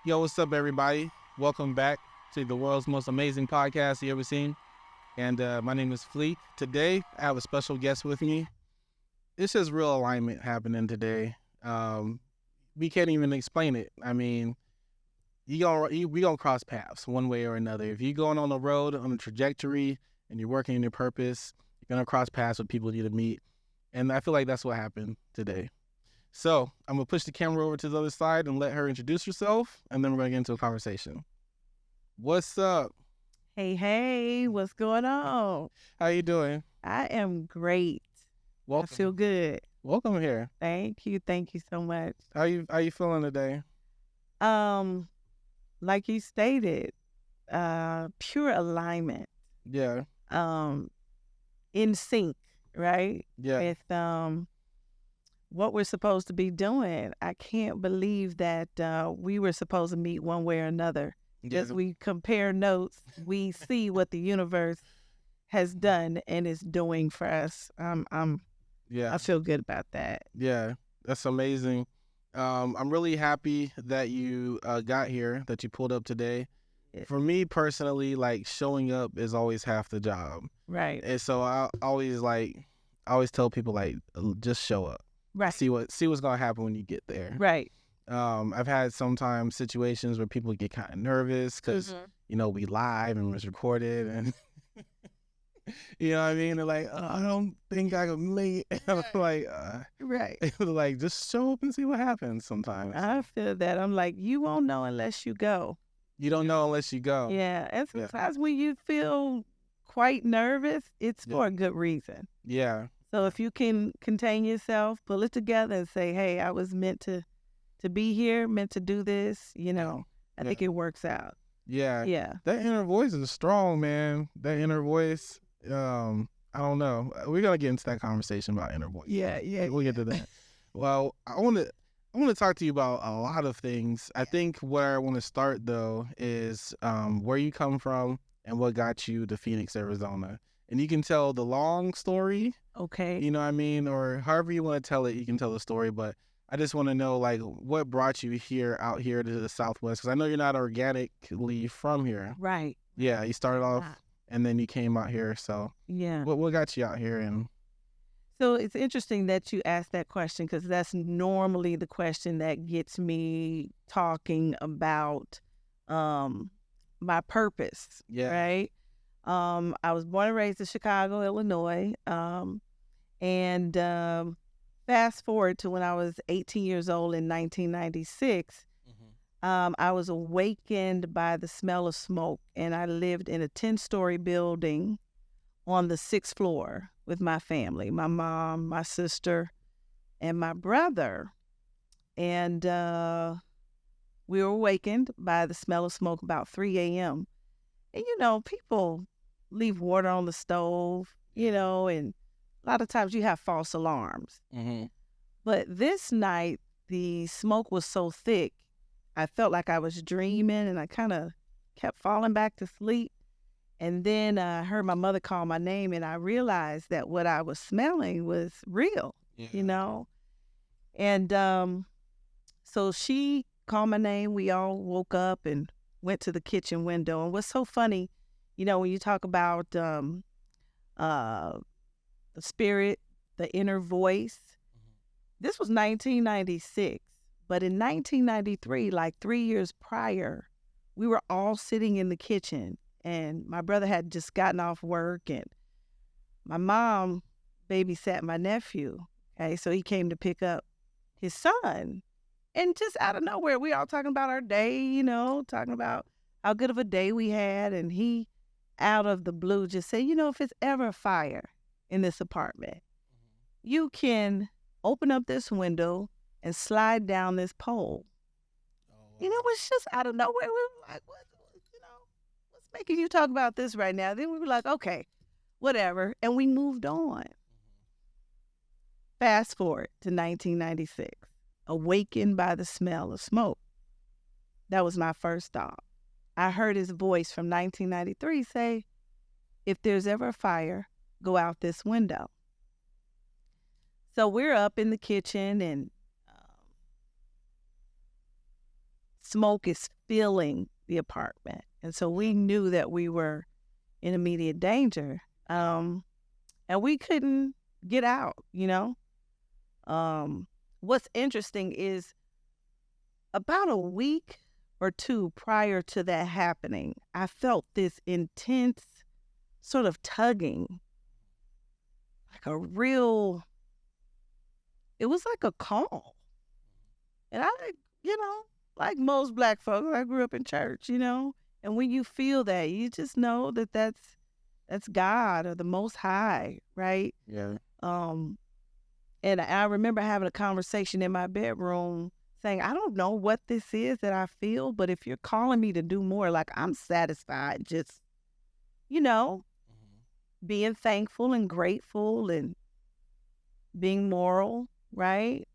Yo, what's up, everybody? Welcome back to the world's most amazing podcast you ever seen. And my name is Fleek. Today, I have a special guest with me. It's just real alignment happening today. We can't even explain it. I mean, we gonna cross paths one way or another. If you're going on the road, on a trajectory, and you're working in your purpose, you're gonna cross paths with people you need to meet. And I feel like that's what happened today. So I'm going to push the camera over to the other side and let her introduce herself, and then we're going to get into a conversation. What's up? Hey, what's going on? How you doing? I am great. Welcome. I feel good. Welcome here. Thank you so much. How you feeling today? Like you stated, pure alignment. Yeah. In sync, right? Yeah. With what we're supposed to be doing. I can't believe that we were supposed to meet one way or another. Yeah. As we compare notes, we see what the universe has done and is doing for us. I feel good about that. Yeah, that's amazing. I'm really happy that you got here, that you pulled up today. For me personally, like, showing up is always half the job. Right. And so I always tell people, like, just show up. Right. See what's gonna happen when you get there. Right. I've had sometimes situations where people get kind of nervous because we live and was recorded, and you know what I mean. They're like, I don't think I can make it. I'm like, Right. like, just show up and see what happens. Sometimes I feel that. I'm like, you won't know unless you go. you don't know unless you go. Yeah, and sometimes when you feel quite nervous, it's for a good reason. Yeah. So if you can contain yourself, pull it together and say, hey, I was meant to be here, meant to do this, I think it works out. Yeah. Yeah. That inner voice is strong, man. That inner voice, I don't know. We're going to get into that conversation about inner voice. Yeah. We'll get to that. Well, I want to talk to you about a lot of things. I think where I want to start, though, is where you come from and what got you to Phoenix, Arizona. And you can tell the long story. Okay. You know what I mean? Or however you want to tell it, you can tell the story. But I just want to know, like, what brought you out here to the Southwest? Because I know you're not organically from here. Right. Yeah, you started off and then you came out here. So yeah. What got you out here? And so it's interesting that you asked that question, because that's normally the question that gets me talking about my purpose. Yeah. Right. I was born and raised in Chicago, Illinois. And fast forward to when I was 18 years old in 1996, I was awakened by the smell of smoke, and I lived in a 10-story building on the 6th floor with my family, my mom, my sister, and my brother. And we were awakened by the smell of smoke about 3 a.m. And, people leave water on the stove, and a lot of times you have false alarms. But this night, the smoke was so thick, I felt like I was dreaming, and I kind of kept falling back to sleep. And then I heard my mother call my name, and I realized that what I was smelling was real, And so she called my name. We all woke up and went to the kitchen window. And what's so funny, when you talk about the spirit, the inner voice, this was 1996. But in 1993, like 3 years prior, we were all sitting in the kitchen, and my brother had just gotten off work, and my mom babysat my nephew. Okay, so he came to pick up his son. And just out of nowhere, we all talking about our day, talking about how good of a day we had. And he, out of the blue, just said, if it's ever a fire in this apartment, you can open up this window and slide down this pole. It was just out of nowhere. We were like, what's making you talk about this right now? Then we were like, okay, whatever. And we moved on. Fast forward to 1996, awakened by the smell of smoke. That was my first thought. I heard his voice from 1993 say, if there's ever a fire, go out this window. So we're up in the kitchen and smoke is filling the apartment. And so we knew that we were in immediate danger. And we couldn't get out, What's interesting is about a week or two prior to that happening, I felt this intense sort of tugging, like it was like a call. And I, like most Black folks, I grew up in church, and when you feel that, you just know that that's God or the Most High, right? Yeah. And I remember having a conversation in my bedroom saying, I don't know what this is that I feel, but if you're calling me to do more, like I'm satisfied just, being thankful and grateful and being moral, right?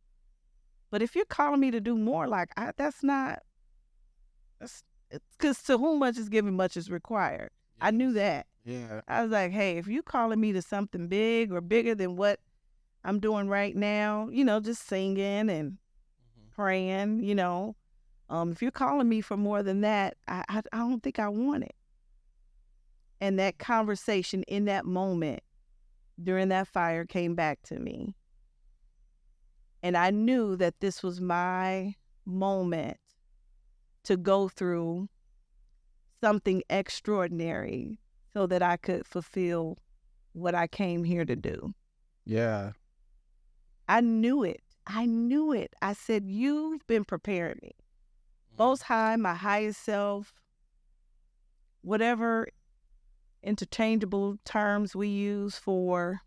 But if you're calling me to do more, like because to whom much is given, much is required. Yes. I knew that. Yeah. I was like, hey, if you're calling me to something big or bigger than what I'm doing right now, just singing and praying, if you're calling me for more than that, I don't think I want it. And that conversation in that moment during that fire came back to me. And I knew that this was my moment to go through something extraordinary so that I could fulfill what I came here to do. Yeah. I knew it. I said, you've been preparing me. Most High, my highest self, whatever interchangeable terms we use for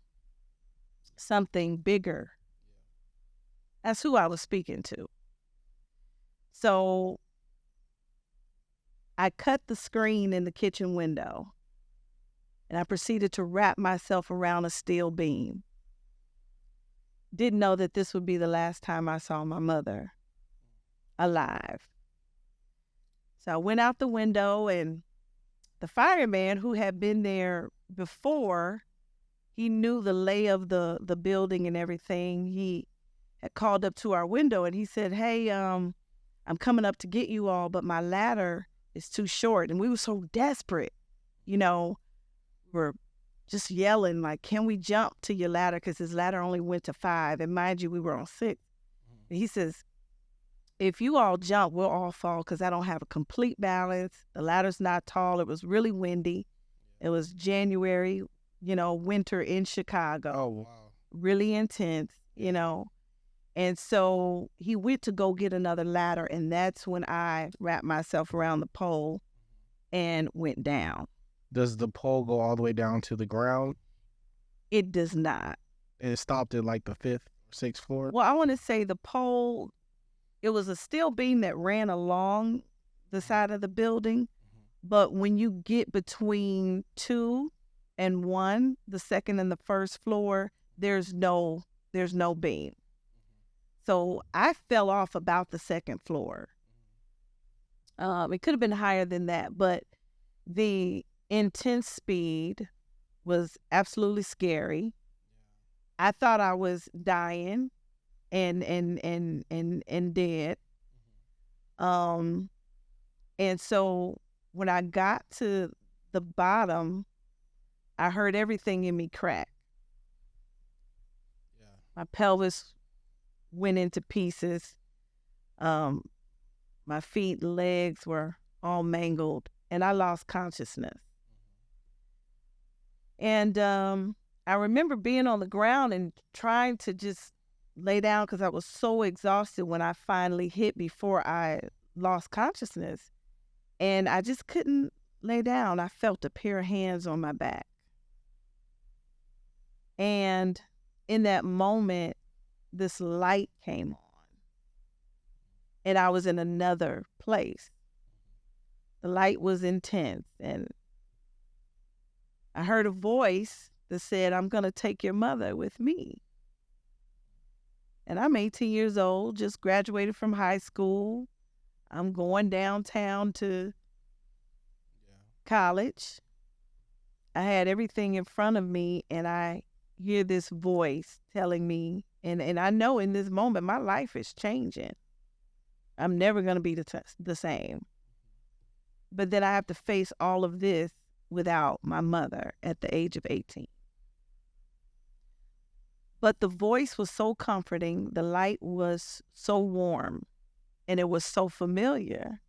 something bigger. That's who I was speaking to. So I cut the screen in the kitchen window and I proceeded to wrap myself around a steel beam. Didn't know that this would be the last time I saw my mother alive. So I went out the window, and the fireman who had been there before, he knew the lay of the building and everything. He had called up to our window and he said, hey, I'm coming up to get you all, but my ladder is too short. And we were so desperate, we're just yelling like, can we jump to your ladder? Because his ladder only went to 5. And mind you, we were on 6. And he says, if you all jump, we'll all fall because I don't have a complete balance. The ladder's not tall. It was really windy. It was January, winter in Chicago. Oh, wow. Really intense, And so he went to go get another ladder. And that's when I wrapped myself around the pole and went down. Does the pole go all the way down to the ground? It does not. And it stopped at like the 5th or 6th floor? Well, I want to say the pole, it was a steel beam that ran along the side of the building. But when you get between 2 and 1, the second and the first floor, there's no beam. So I fell off about the second floor. It could have been higher than that, but the intense speed was absolutely scary. I thought I was dying and dead. And so when I got to the bottom, I heard everything in me crack. Yeah. My pelvis went into pieces. My feet, legs were all mangled, and I lost consciousness. And I remember being on the ground and trying to just lay down because I was so exhausted when I finally hit before I lost consciousness. And I just couldn't lay down. I felt a pair of hands on my back. And in that moment, this light came on. And I was in another place. The light was intense. And I heard a voice that said, I'm going to take your mother with me. And I'm 18 years old, just graduated from high school. I'm going downtown to college. I had everything in front of me, and I hear this voice telling me, and I know in this moment my life is changing. I'm never going to be the same. But then I have to face all of this without my mother at the age of 18. But the voice was so comforting. The light was so warm, and it was so familiar.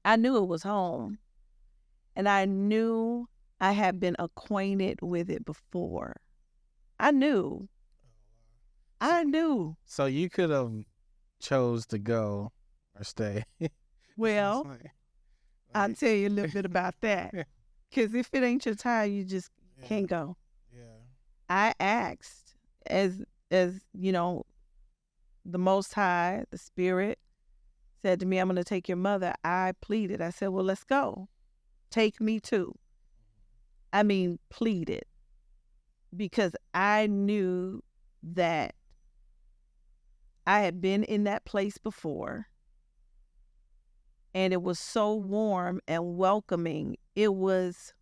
I knew it was home, and I knew I had been acquainted with it before. I knew. So you could have chose to go or stay. Well, I'll tell you a little bit about that. Because if it ain't your time, you just can't go. Yeah. I asked, as you know, the Most High, the Spirit, said to me, I'm going to take your mother. I pleaded. I said, well, let's go. Take me too. I mean, pleaded. Because I knew that I had been in that place before. And it was so warm and welcoming. It was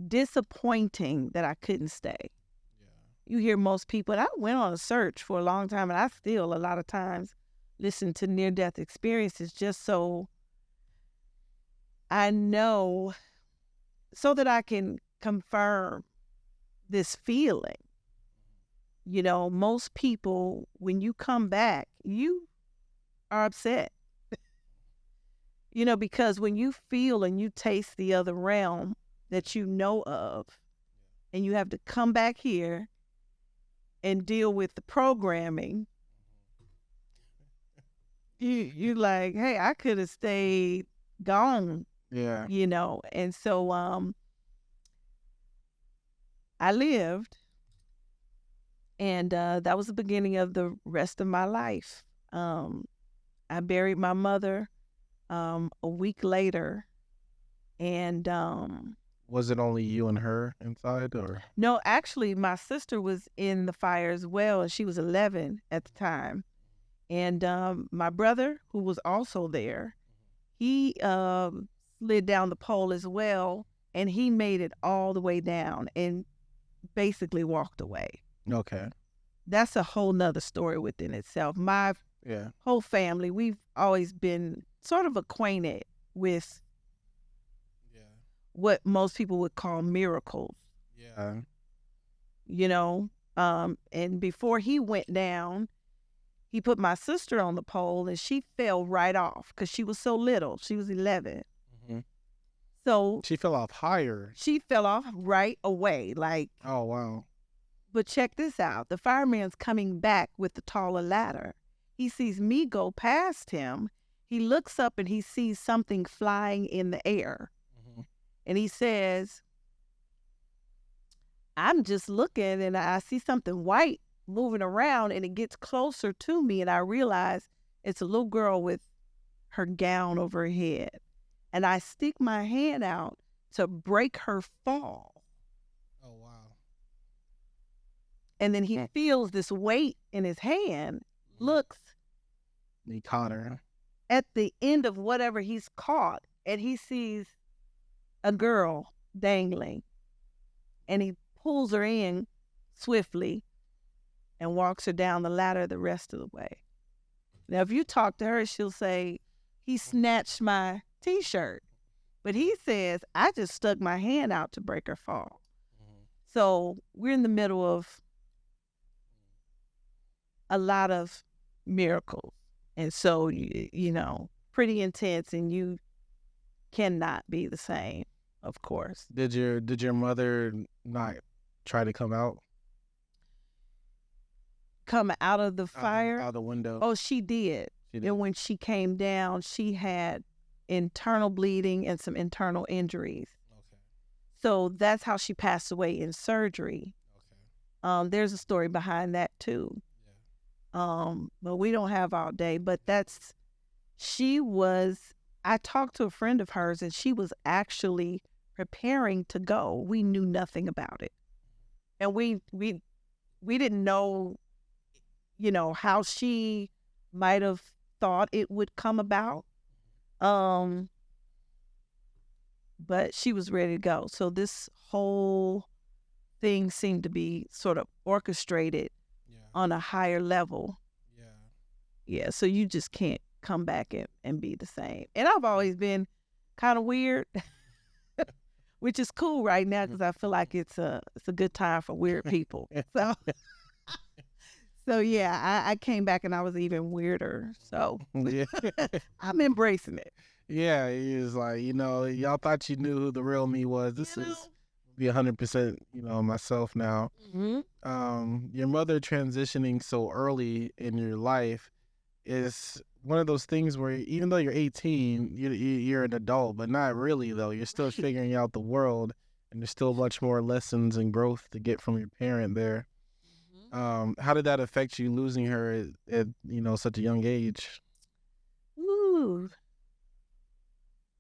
disappointing that I couldn't stay. Yeah. You hear most people, and I went on a search for a long time, and I still, a lot of times, listen to near-death experiences just so I know, so that I can confirm this feeling. You know, most people, when you come back, you are upset. You know, because when you feel and you taste the other realm that you know of, and you have to come back here and deal with the programming, you like, hey, I could have stayed gone. Yeah. You know, and so I lived, and that was the beginning of the rest of my life. I buried my mother a week later, and was it only you and her inside, or? No, actually, my sister was in the fire as well, and she was 11 at the time. And my brother, who was also there, he slid down the pole as well, and he made it all the way down and basically walked away. Okay. That's a whole nother story within itself. My whole family, we've always been sort of acquainted with what most people would call miracles. Yeah. You know, and before he went down, he put my sister on the pole, and she fell right off because she was so little. She was 11. Mm-hmm. So she fell off higher. She fell off right away. Like, oh, wow. But check this out. The fireman's coming back with the taller ladder. He sees me go past him. He looks up and he sees something flying in the air. Mm-hmm. And he says, I'm just looking and I see something white moving around, and it gets closer to me, and I realize it's a little girl with her gown over her head. And I stick my hand out to break her fall. Oh, wow. And then he feels this weight in his hand, looks. He caught her. At the end of whatever he's caught, and he sees a girl dangling. And he pulls her in swiftly and walks her down the ladder the rest of the way. Now, if you talk to her, she'll say, he snatched my T-shirt. But he says, I just stuck my hand out to break her fall. Mm-hmm. So we're in the middle of a lot of miracles. And so, you know, pretty intense, and you cannot be the same, of course. Did your mother not try to come out? Come out of the fire? Out the window. Oh, she did. And when she came down, she had internal bleeding and some internal injuries. Okay. So that's how she passed away in surgery. Okay. There's a story behind that too. Yeah. But we don't have all day. But I talked to a friend of hers, and she was actually preparing to go. We knew nothing about it. And we didn't know, you know, how she might have thought it would come about. But she was ready to go. So this whole thing seemed to be sort of orchestrated on a higher level. Yeah. Yeah, so you just can't come back and be the same. And I've always been kind of weird, which is cool right now because I feel like it's a good time for weird people. So yeah, I came back and I was even weirder. So Yeah. I'm embracing it. Yeah, he was like, y'all thought you knew who the real me was. This is be 100%, myself now. Your mother transitioning so early in your life is one of those things where even though you're 18, you're an adult, but not really though. You're still figuring out the world, and there's still much more lessons and growth to get from your parent there. How did that affect you losing her at such a young age? Ooh,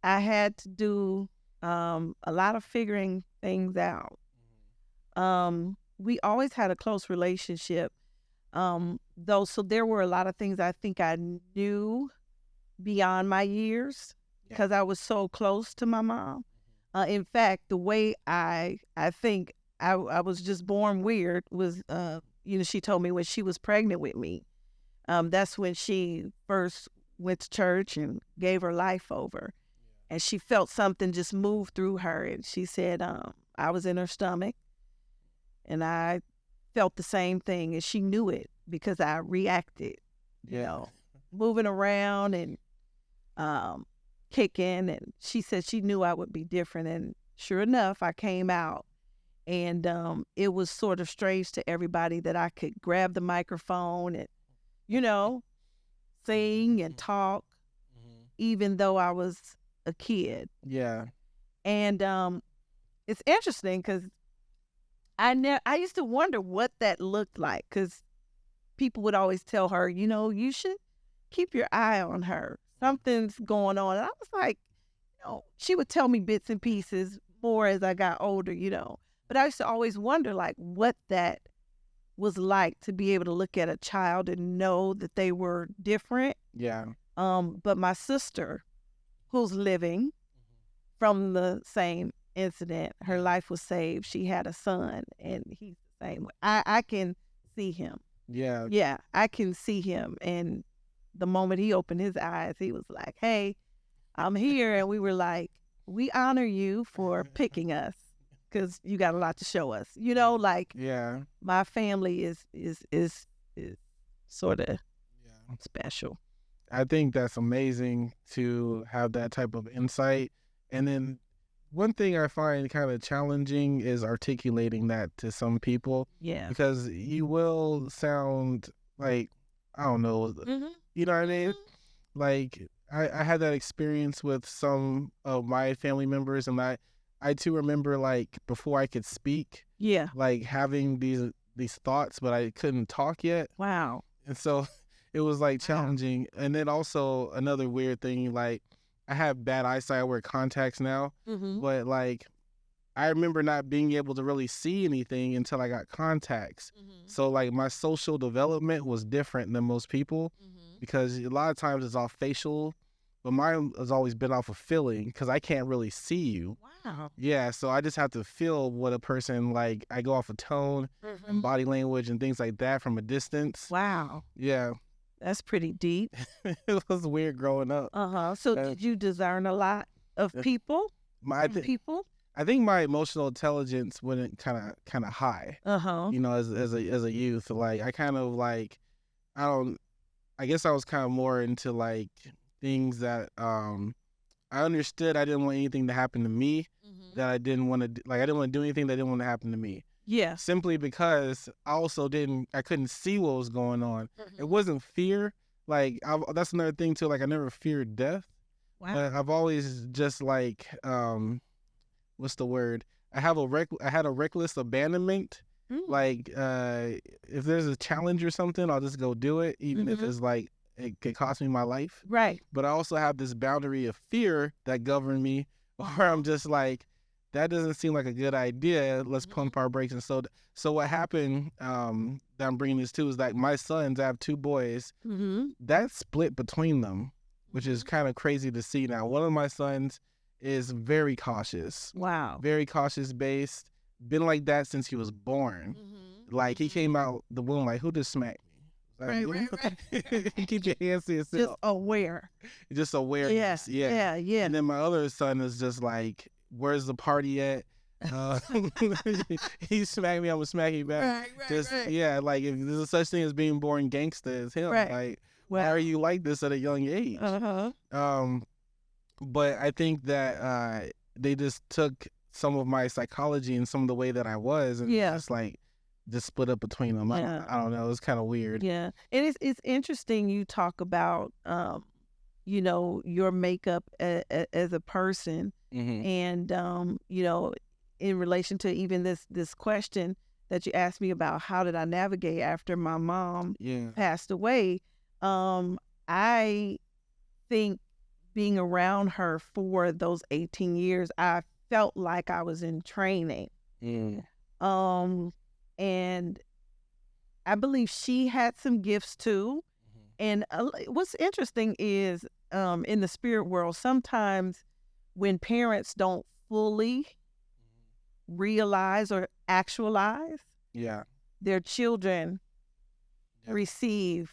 I had to do a lot of figuring things out. We always had a close relationship, though, so there were a lot of things I think I knew beyond my years because I was so close to my mom. In fact, the way I think I was just born weird was, she told me when she was pregnant with me, that's when she first went to church and gave her life over. And she felt something just move through her. And she said, I was in her stomach and I felt the same thing. And she knew it because I reacted, moving around and kicking. And she said she knew I would be different. And sure enough, I came out. And it was sort of strange to everybody that I could grab the microphone and, sing and talk, even though I was a kid. Yeah. And it's interesting because I used to wonder what that looked like because people would always tell her, you should keep your eye on her. Something's going on. And I was like, she would tell me bits and pieces more as I got older, But I used to always wonder, like, what that was like to be able to look at a child and know that they were different. Yeah. But my sister, who's living from the same incident, her life was saved. She had a son, and he's the same way. I can see him. Yeah. Yeah, I can see him. And the moment he opened his eyes, he was like, hey, I'm here. And we were like, we honor you for picking us because you got a lot to show us. Yeah. My family is sort of special. I think that's amazing to have that type of insight. And then one thing I find kind of challenging is articulating that to some people. Yeah. Because you will sound like, I don't know, you know what I mean? Like, I had that experience with some of my family members, and I too remember, like, before I could speak, like, having these thoughts, but I couldn't talk yet. Wow. And so it was, like, challenging. And then also another weird thing, like, I have bad eyesight. I wear contacts now. But, like, I remember not being able to really see anything until I got contacts. So, like, my social development was different than most people because a lot of times it's all facial, but mine has always been off of feeling because I can't really see you. Wow. Yeah, so I just have to feel what a person, like, I go off of tone and body language and things like that from a distance. Wow. Yeah. That's pretty deep. It was weird growing up. So did you discern a lot of people? People? I think my emotional intelligence went kind of high. As a youth, like I kind of like I guess I was kind of more into like things that I understood I didn't want anything to happen to me that I didn't want to I didn't want to do anything that didn't want to happen to me. Yeah. Simply because I couldn't see what was going on. It wasn't fear. Like that's another thing too. Like I never feared death. Wow. I've always just like what's the word? I had a reckless abandonment. Like if there's a challenge or something, I'll just go do it, even if it's like it could cost me my life. Right. But I also have this boundary of fear that govern me, where I'm just like, that doesn't seem like a good idea. Let's pump our brakes. And so what happened that I'm bringing this to is like my sons, I have two boys, that split between them, which is kind of crazy to see now. One of my sons is very cautious. Wow. Very cautious based. Been like that since he was born. Like he came out the womb like, who just smacked me? Right. You keep your hands to yourself. Just aware. Just awareness. Yeah. And then my other son is just like, where's the party at? He smacked me, I'm gonna smack you back. Yeah, like if there's a such thing as being born gangster as him, like why are you like this at a young age? But I think that they just took some of my psychology and some of the way that I was, and just split up between them. I don't know. It's kind of weird. Yeah, and it's interesting you talk about your makeup as a person, and in relation to even this question that you asked me about, how did I navigate after my mom passed away? I think being around her for those 18 years, I felt like I was in training. And I believe she had some gifts too. And what's interesting is in the spirit world, sometimes when parents don't fully realize or actualize their children receive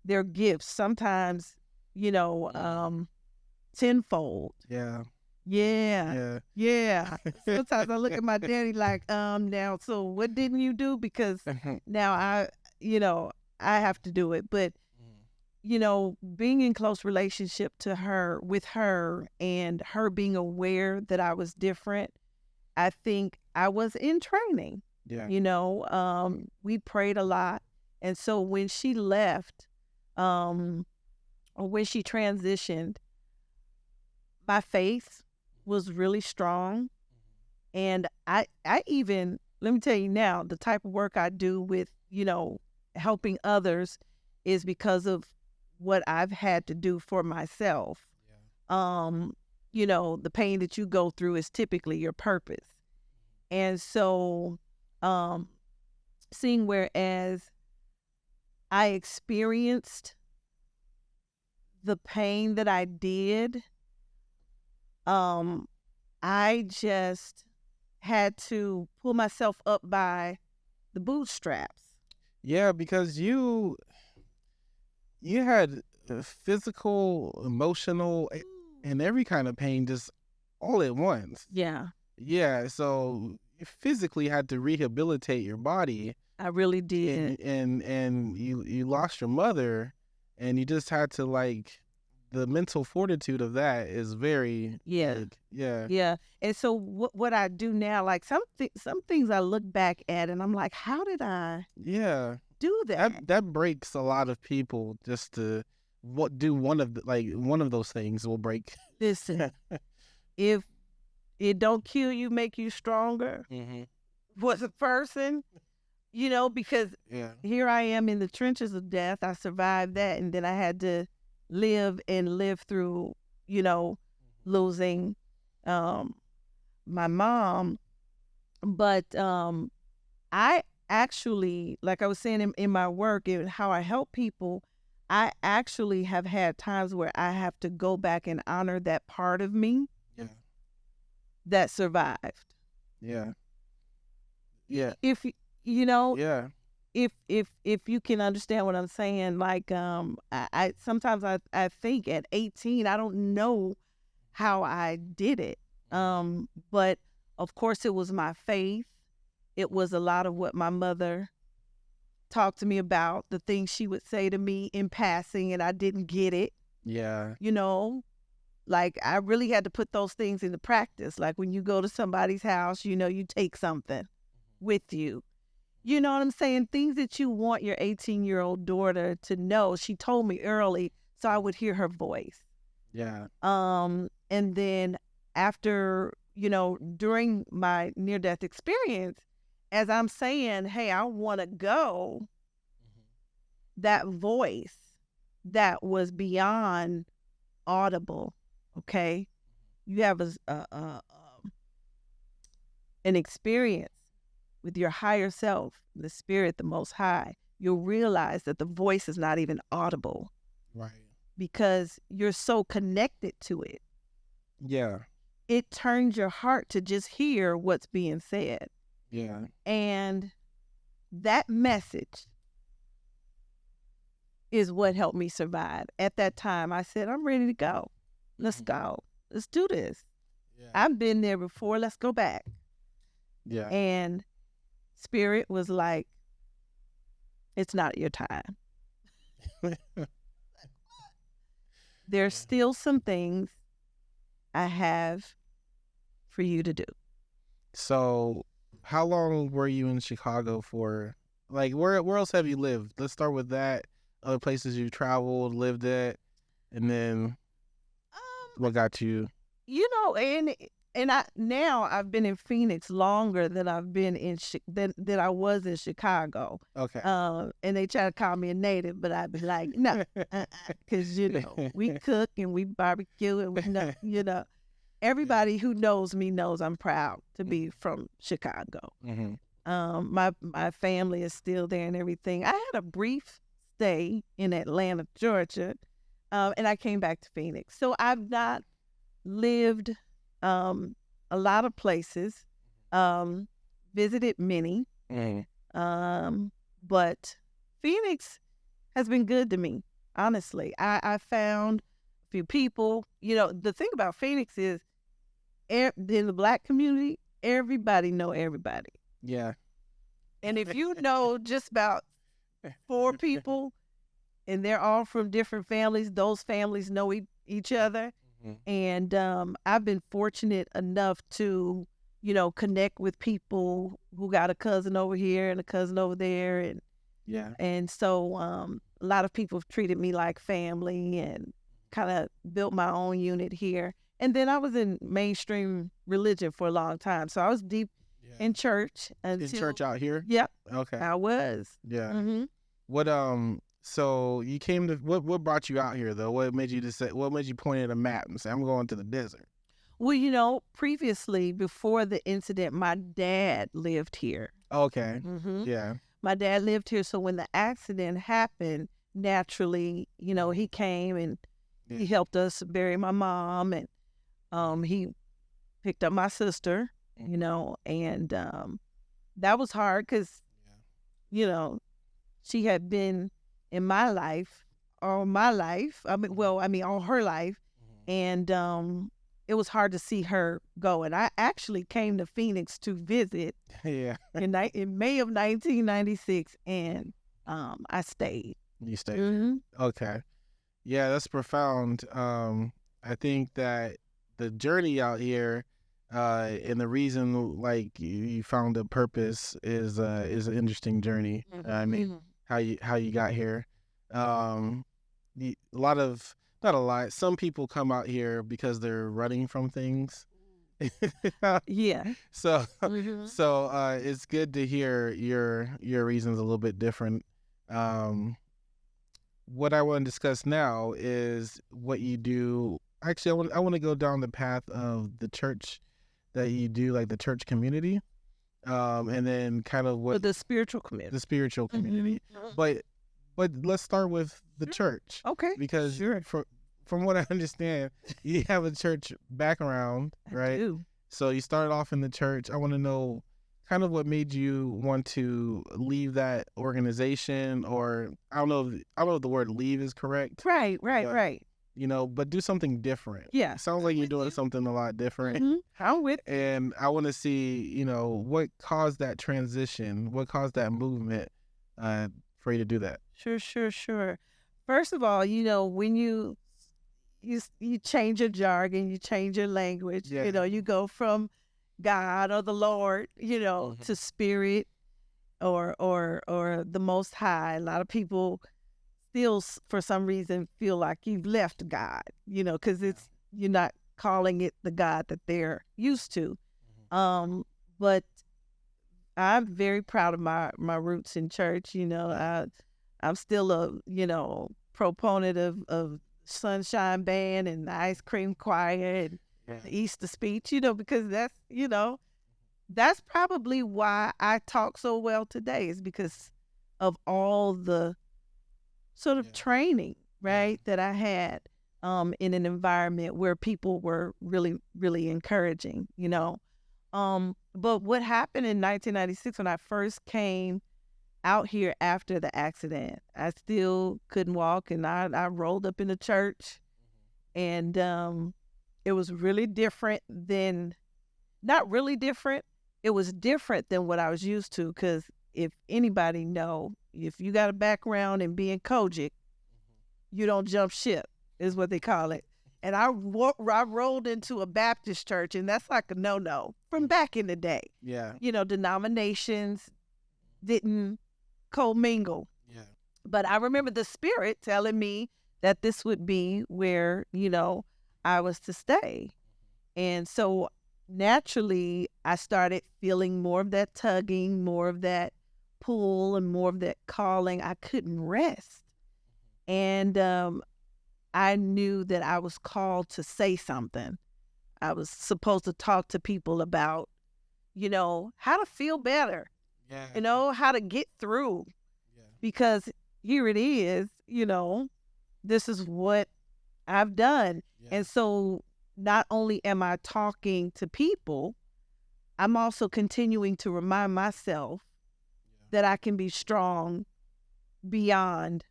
their gifts, sometimes tenfold. Sometimes I look at my daddy like, now, so what didn't you do? Because now I have to do it. But being in close relationship with her and her being aware that I was different, I think I was in training. We prayed a lot. And so when she left, or when she transitioned, my faith was really strong. And I even, let me tell you now, the type of work I do with, helping others is because of what I've had to do for myself. The pain that you go through is typically your purpose. And so seeing whereas I experienced the pain that I did, I just had to pull myself up by the bootstraps. Yeah, because you had physical, emotional, and every kind of pain just all at once. Yeah, so you physically had to rehabilitate your body. I really did. And you lost your mother, and you just had to, like, the mental fortitude of that is very big. Yeah. And so what I do now, like some things I look back at and I'm like, how did I do that? That breaks a lot of people just to do one of those things will break. Listen, if it don't kill you, make you stronger. Was a person, because here I am in the trenches of death. I survived that, and then I had to live through, losing my mom. But I actually, like I was saying in my work and how I help people, I actually have had times where I have to go back and honor that part of me that survived. If if you can understand what I'm saying, like I sometimes I think at 18 I don't know how I did it, but of course it was my faith. It was a lot of what my mother talked to me about, the things she would say to me in passing, and I didn't get it. Like I really had to put those things into practice. Like when you go to somebody's house, you take something with you. You know what I'm saying? Things that you want your 18-year-old daughter to know. She told me early, so I would hear her voice. And then after, during my near-death experience, as I'm saying, hey, I want to go, that voice that was beyond audible, okay? You have an experience with your higher self, the spirit, the most high. You'll realize that the voice is not even audible. Right. Because you're so connected to it. It turns your heart to just hear what's being said. And that message is what helped me survive. At that time, I said, I'm ready to go. Let's go. Let's do this. Yeah. I've been there before. Let's go back. Yeah. And Spirit was like, it's not your time. There's still some things I have for you to do. So, how long were you in Chicago for? Like, where else have you lived? Let's start with that. Other places you traveled, lived at, and then what got you? You know, and I've been in Phoenix longer than I've been in than I was in Chicago. Okay. And they try to call me a native, but I'd be like, no, because we cook and we barbecue and we know, everybody who knows me knows I'm proud to be from Chicago. Mm-hmm. My family is still there and everything. I had a brief stay in Atlanta, Georgia, and I came back to Phoenix. So I've not lived a lot of places, visited many, but Phoenix has been good to me, honestly. I found a few people. The thing about Phoenix is in the Black community, everybody know everybody. Yeah. And if you know just about 4 people and they're all from different families, those families know each other. And I've been fortunate enough to, connect with people who got a cousin over here and a cousin over there. And so a lot of people have treated me like family and kind of built my own unit here. And then I was in mainstream religion for a long time. So I was deep in church. In church out here? Yep. Okay. I was. Yeah. Mm-hmm. So you came to, what brought you out here though? What made you point at a map and say, I'm going to the desert? Well, previously, before the incident, my dad lived here. Okay. Mm-hmm. Yeah. My dad lived here. So when the accident happened, naturally, he came and he helped us bury my mom, and he picked up my sister, and that was hard because, she had been in my life, all my life. All her life. And it was hard to see her go. And I actually came to Phoenix to visit in May of 1996, and I stayed. You stayed? Mm-hmm. Okay. Yeah, that's profound. I think that the journey out here and the reason like you found a purpose is an interesting journey. Mm-hmm. I mean, how you got here. Some people come out here because they're running from things. Yeah. So it's good to hear your reasons a little bit different. What I want to discuss now is what you do. Actually, I want to go down the path of the church that you do, like the church community, and then kind of what the spiritual community. The spiritual community, but let's start with the church, okay? Because from what I understand, you have a church background, right? I do. So you started off in the church. I want to know kind of what made you want to leave that organization, or I don't know if the word leave is correct. Right. But do something different. Yeah. Sounds like you're doing something a lot different. Mm-hmm. I'm with. And I want to see, what caused that transition, what caused that movement for you to do that. Sure. First of all, when you change your jargon, you change your language, you go from God or the Lord, to spirit or the Most High. A lot of people still, for some reason, feel like you've left God, because you're not calling it the God that they're used to. But I'm very proud of my roots in church. I'm still a proponent of Sunshine Band and the Ice Cream Choir and the Easter speech, because that's probably why I talk so well today, is because of all the sort of training, right, that I had in an environment where people were really, really encouraging, But what happened in 1996 when I first came out here after the accident. I still couldn't walk, and I rolled up in the church, and it was really different than, not really different. It was different than what I was used to, because if anybody know, if you got a background in being Kojic, you don't jump ship, is what they call it. And I rolled into a Baptist church, and that's like a no-no from back in the day. Yeah. Denominations didn't commingle. Yeah. But I remember the Spirit telling me that this would be where, I was to stay. And so naturally, I started feeling more of that tugging, more of that pull, and more of that calling. I couldn't rest. And I knew that I was called to say something. I was supposed to talk to people about, how to feel better, how to get through. Yeah. Because here it is, this is what I've done. Yeah. And so not only am I talking to people, I'm also continuing to remind myself that I can be strong beyond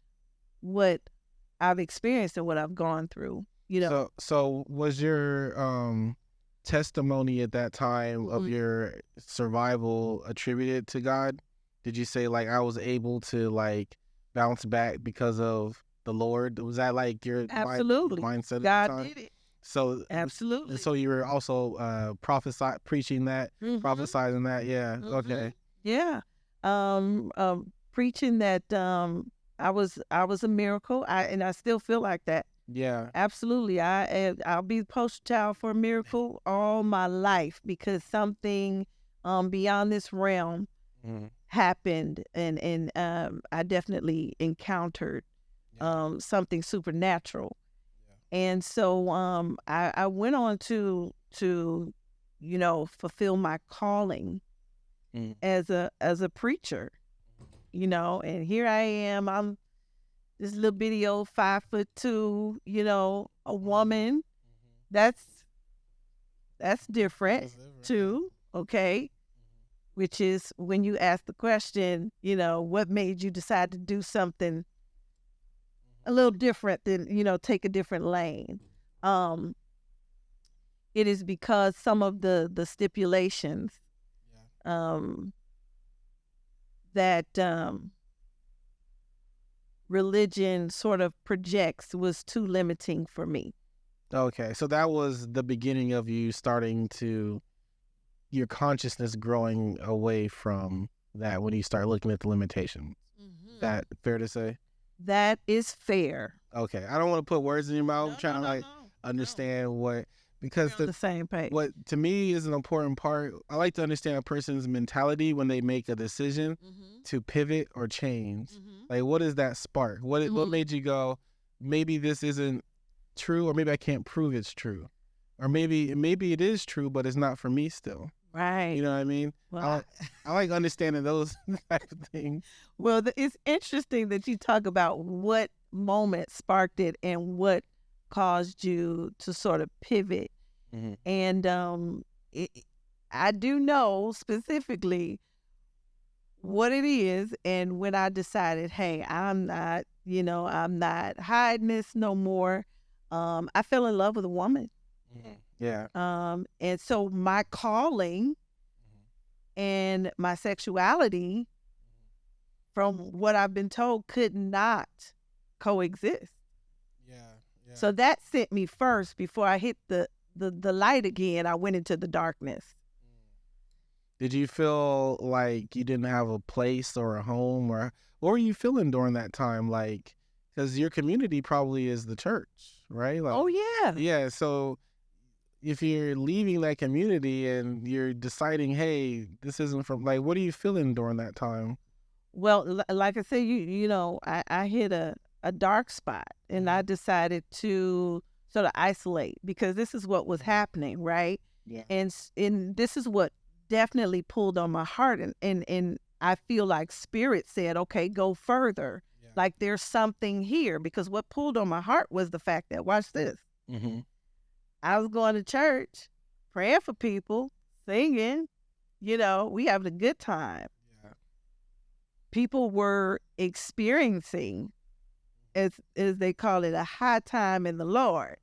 what I've experienced and what I've gone through. So was your testimony at that time of your survival attributed to God? Did you say like I was able to like bounce back because of the Lord? Was that like your absolutely mindset? God at the time? did it. So absolutely. So you were also preaching that, prophesizing that. Yeah. Okay. Yeah. Preaching that I was a miracle. And I still feel like that. Yeah. Absolutely. I'll be the poster child for a miracle all my life, because something beyond this realm happened, and I definitely encountered something supernatural. And so I went on to fulfill my calling as a preacher, and here I am. I'm this little bitty old 5'2", a woman. That's different too, okay? Which is when you ask the question, what made you decide to do something a little different than, take a different lane. It is because some of the stipulations that religion sort of projects was too limiting for me. Okay, so that was the beginning of you starting to, your consciousness growing away from that when you start looking at the limitations. Is that fair to say? That is fair. Okay, I don't want to put words in your mouth. I'm trying to understand what, because the same page. What to me is an important part. I like to understand a person's mentality when they make a decision to pivot or change. Like, what is that spark? What made you go, maybe this isn't true, or maybe I can't prove it's true, or maybe it is true, but it's not for me still. Right. You know what I mean? Well, I like understanding those type of things. Well, it's interesting that you talk about what moment sparked it and what caused you to sort of pivot. And I do know specifically what it is. And when I decided, hey, I'm not hiding this no more. I fell in love with a woman. Yeah. And so my calling and my sexuality, from what I've been told, could not coexist. Yeah. So that sent me first. Before I hit the light again, I went into the darkness. Did you feel like you didn't have a place or a home, or what were you feeling during that time? Like, because your community probably is the church, right? Like, oh yeah. Yeah. So if you're leaving that community and you're deciding, hey, this isn't from, like, what are you feeling during that time? Well, like I said, I hit a dark spot, and I decided to sort of isolate, because this is what was happening, right? Yeah. And this is what definitely pulled on my heart, and I feel like Spirit said, okay, go further. Yeah. Like there's something here, because what pulled on my heart was the fact that, watch this. I was going to church, praying for people, singing, we having a good time. Yeah. people were experiencing, as they call it, a high time in the Lord.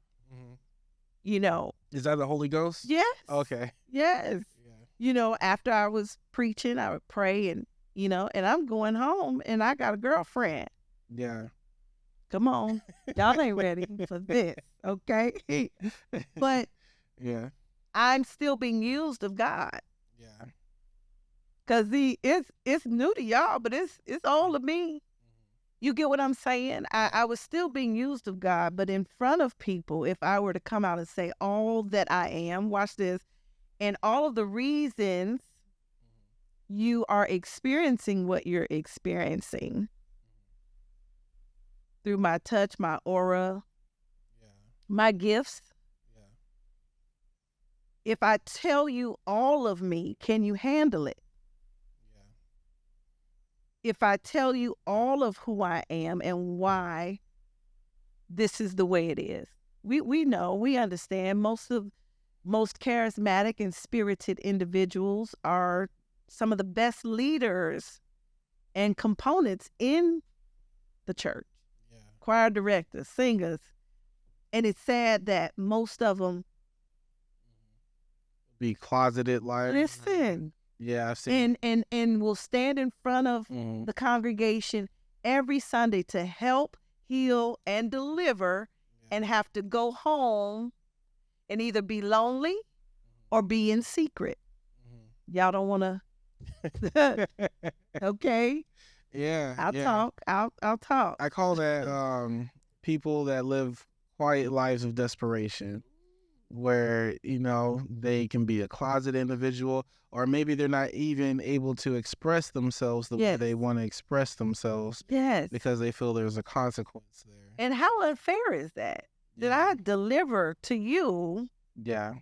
You know. Is that the Holy Ghost? Yes. Okay. Yes. Yeah. You know, after I was preaching, I would pray and, you know, and I'm going home and I got a girlfriend. Yeah. Come on. Y'all ain't ready for this, okay? But yeah, I'm still being used of God. Yeah. Cause it's new to y'all, but it's old to me. You get what I'm saying? I was still being used of God, but in front of people, if I were to come out and say all that I am, watch this, and all of the reasons you are experiencing what you're experiencing through my touch, my aura, my gifts. If I tell you all of me, can you handle it? If I tell you all of who I am and why this is the way it is, we know, we understand. Most charismatic and spirited individuals are some of the best leaders and components in the church. Choir directors, singers, and it's sad that most of them be closeted like. Listen. Yeah, I've seen. And will stand in front of the congregation every Sunday to help, heal, and deliver, and have to go home and either be lonely or be in secret. Y'all don't want to. Okay. Yeah. I'll talk. I'll talk. I call that people that live quiet lives of desperation, where, you know, they can be a closet individual, or maybe they're not even able to express themselves the way they want to express themselves. Yes. Because they feel there's a consequence there. And how unfair is that? Did I deliver to you? Yeah.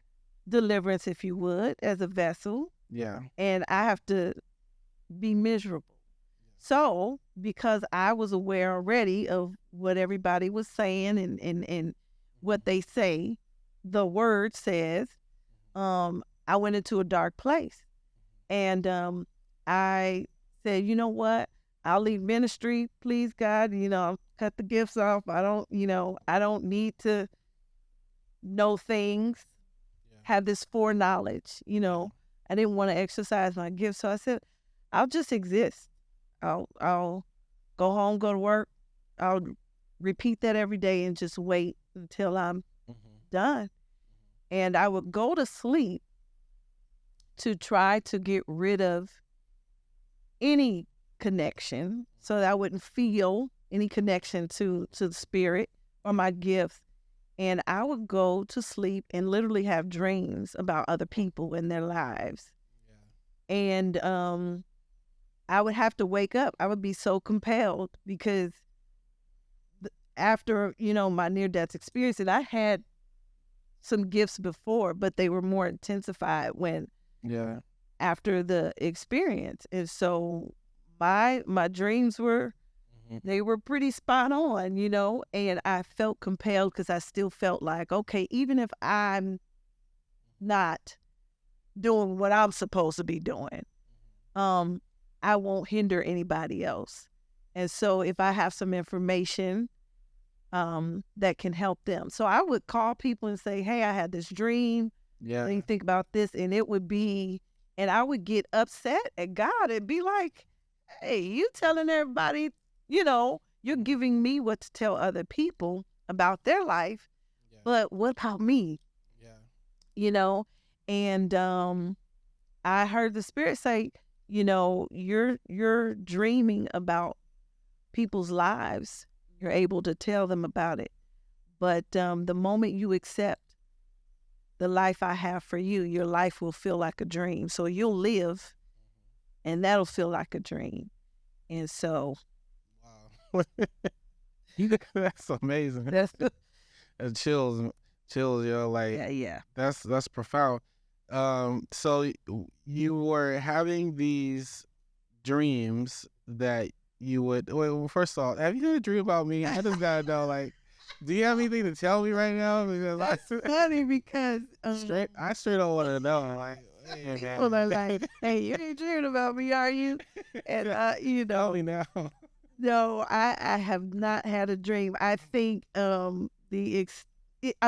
Deliverance, if you would, as a vessel. Yeah. And I have to be miserable. So, because I was aware already of what everybody was saying and what they say, the word says, I went into a dark place. And I said, you know what? I'll leave ministry, please, God. You know, cut the gifts off. I don't need to know things, have this foreknowledge. You know, I didn't want to exercise my gifts. So I said, I'll just exist. I'll go home, go to work. I'll repeat that every day and just wait until I'm done. And I would go to sleep to try to get rid of any connection so that I wouldn't feel any connection to the spirit or my gifts. And I would go to sleep and literally have dreams about other people and their lives. And I would have to wake up. I would be so compelled because after, you know, my near-death experience, and I had some gifts before, but they were more intensified when after the experience. And so my dreams were, they were pretty spot on, you know, and I felt compelled because I still felt like, okay, even if I'm not doing what I'm supposed to be doing, I won't hinder anybody else. And so if I have some information that can help them. So I would call people and say, hey, I had this dream. What do you think about this? And it would be, and I would get upset at God and be like, hey, you telling everybody, you know, you're giving me what to tell other people about their life, but what about me? You know, and I heard the Spirit say, you know, you're dreaming about people's lives. You're able to tell them about it. But the moment you accept the life I have for you, your life will feel like a dream. So you'll live, and that'll feel like a dream. And so, wow, that's amazing. That's chills, yo. Like, that's profound. So you were having these dreams that you would. Well, first of all, have you had a dream about me? I just gotta know, like, do you have anything to tell me right now? Because funny because I straight don't want to know. Like, People are like, hey, you ain't dreaming about me, are you? And, Tell me now. no, I have not had a dream. I think I'm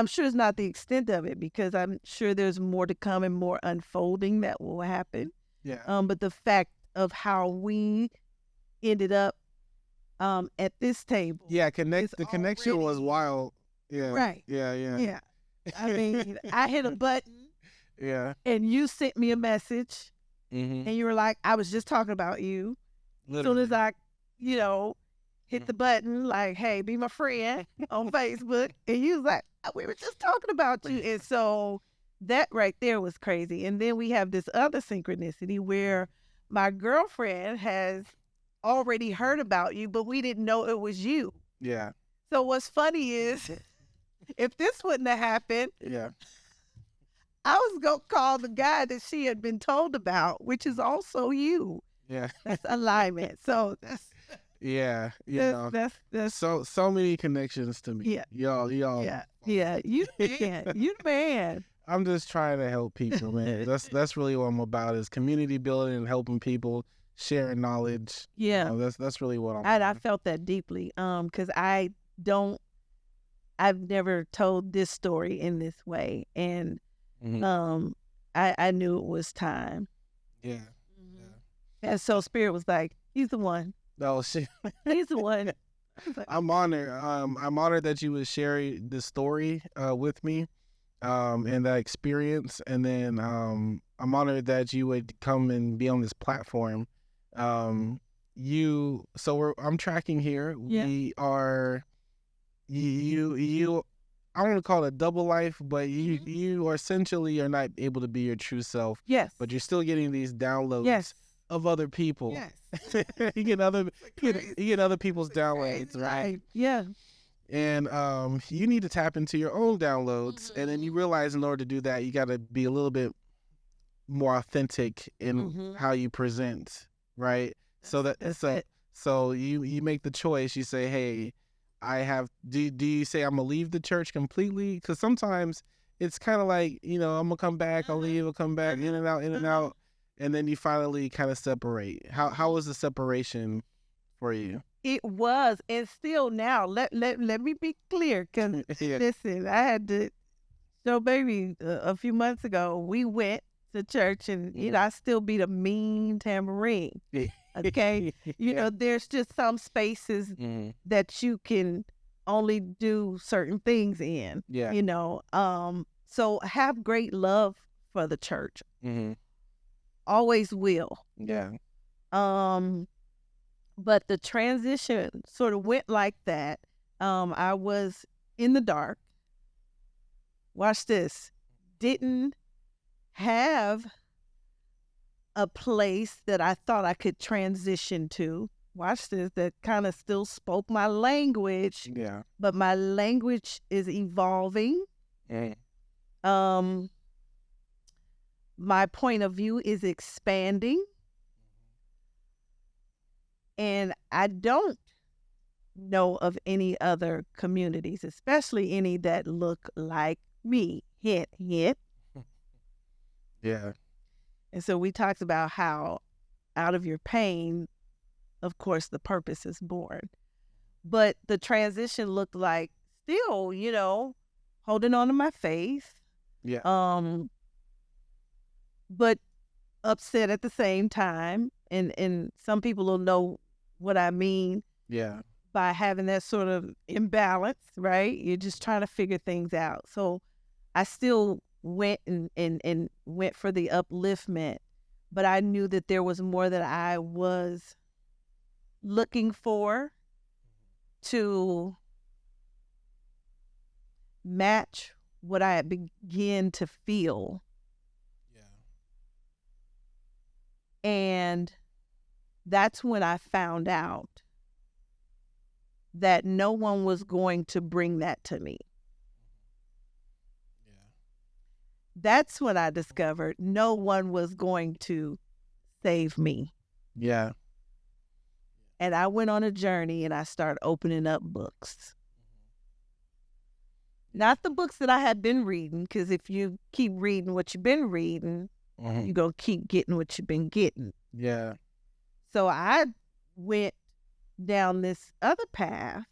sure it's not the extent of it because I'm sure there's more to come and more unfolding that will happen. Yeah. But the fact of how we ended up at this table. Yeah, the connection was wild. Yeah. Right. Yeah, yeah. Yeah. I mean, I hit a button Yeah. and you sent me a message Mm-hmm. and you were like, I was just talking about you. As soon Literally. as I, hit the button, like, hey, be my friend on Facebook. And you was like, we were just talking about you. And so that right there was crazy. And then we have this other synchronicity where my girlfriend has already heard about you, but we didn't know it was you. Yeah. So what's funny is if this wouldn't have happened, Yeah. I was going to call the guy that she had been told about, which is also you. Yeah. That's alignment. So Yeah. that's So many connections to me. Yeah. Y'all. yeah. You the man. I'm just trying to help people, man. That's really what I'm about is community building and helping people, sharing knowledge. Yeah. That's really what I'm I felt that deeply. Because I've never told this story in this way. And I knew it was time. Yeah. And so Spirit was like, he's the one. Oh shit. He's the one. I'm honored. I'm honored that you would share this story with me, and that experience. And then I'm honored that you would come and be on this platform. I'm tracking here. Yeah. We are you I don't want to call it a double life, but you are essentially are not able to be your true self. Yes. But you're still getting these downloads. Yes. Of other people. Yes. you get other people's downloads, right? Yeah. And you need to tap into your own downloads, and then you realize in order to do that, you got to be a little bit more authentic in how you present, right? So you make the choice. You say, hey, I have. Do you say I'm gonna leave the church completely? Because sometimes it's kind of like I'm gonna come back, I'll leave, I'll come back, in and out. And then you finally kind of separate. How was the separation for you? It was, and still now. Let me be clear, because listen, I had to. So, baby, a few months ago, we went to church, and I still beat a mean tambourine. Okay, there's just some spaces that you can only do certain things in. Yeah. So have great love for the church. Always will. Yeah. But the transition sort of went like that. I was in the dark. Watch this. Didn't have a place that I thought I could transition to. Watch this. That kind of still spoke my language. Yeah. But my language is evolving. My point of view is expanding. And I don't know of any other communities, especially any that look like me. Hint, hint. Yeah. And so we talked about how out of your pain, of course, the purpose is born. But the transition looked like still, holding on to my faith. Yeah. But upset at the same time. And some people will know what I mean. Yeah. By having that sort of imbalance, right? You're just trying to figure things out. So I still went and went for the upliftment, but I knew that there was more that I was looking for to match what I had begun to feel. And that's when I found out that no one was going to bring that to me. That's when I discovered no one was going to save me. Yeah. And I went on a journey and I started opening up books. Not the books that I had been reading, because if you keep reading what you've been reading, Mhm. You're going to keep getting what you've been getting. Yeah. So I went down this other path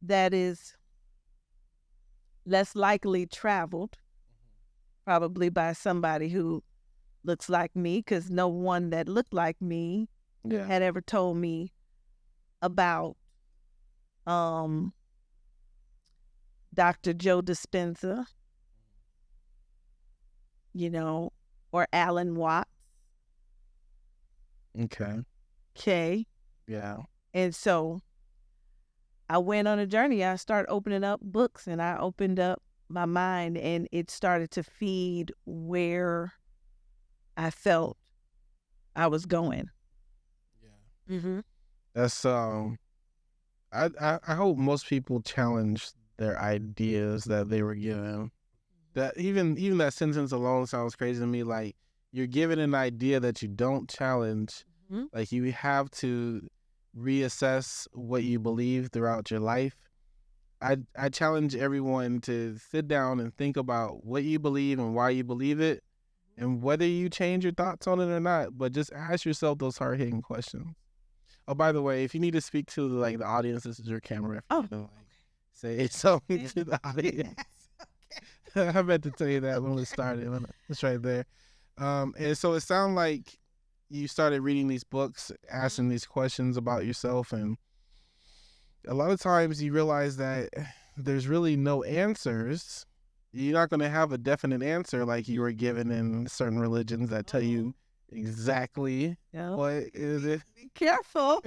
that is less likely traveled, probably by somebody who looks like me, because no one that looked like me Yeah. had ever told me about Dr. Joe Dispenza, or Alan Watts. Okay. Okay. Yeah. And so I went on a journey. I started opening up books, and I opened up my mind, and it started to feed where I felt I was going. Yeah. Mm-hmm. That's I hope most people challenge their ideas that they were given. That even that sentence alone sounds crazy to me. Like, you're given an idea that you don't challenge. Mm-hmm. Like, you have to reassess what you believe throughout your life. I challenge everyone to sit down and think about what you believe and why you believe it, and whether you change your thoughts on it or not. But just ask yourself those hard-hitting questions. Oh, by the way, if you need to speak to the audience, this is your camera. If you say something to the audience. I meant to tell you that when we started. It's right there. And so it sounded like you started reading these books, asking these questions about yourself, and a lot of times you realize that there's really no answers. You're not going to have a definite answer like you were given in certain religions that tell you exactly what is it. Be careful.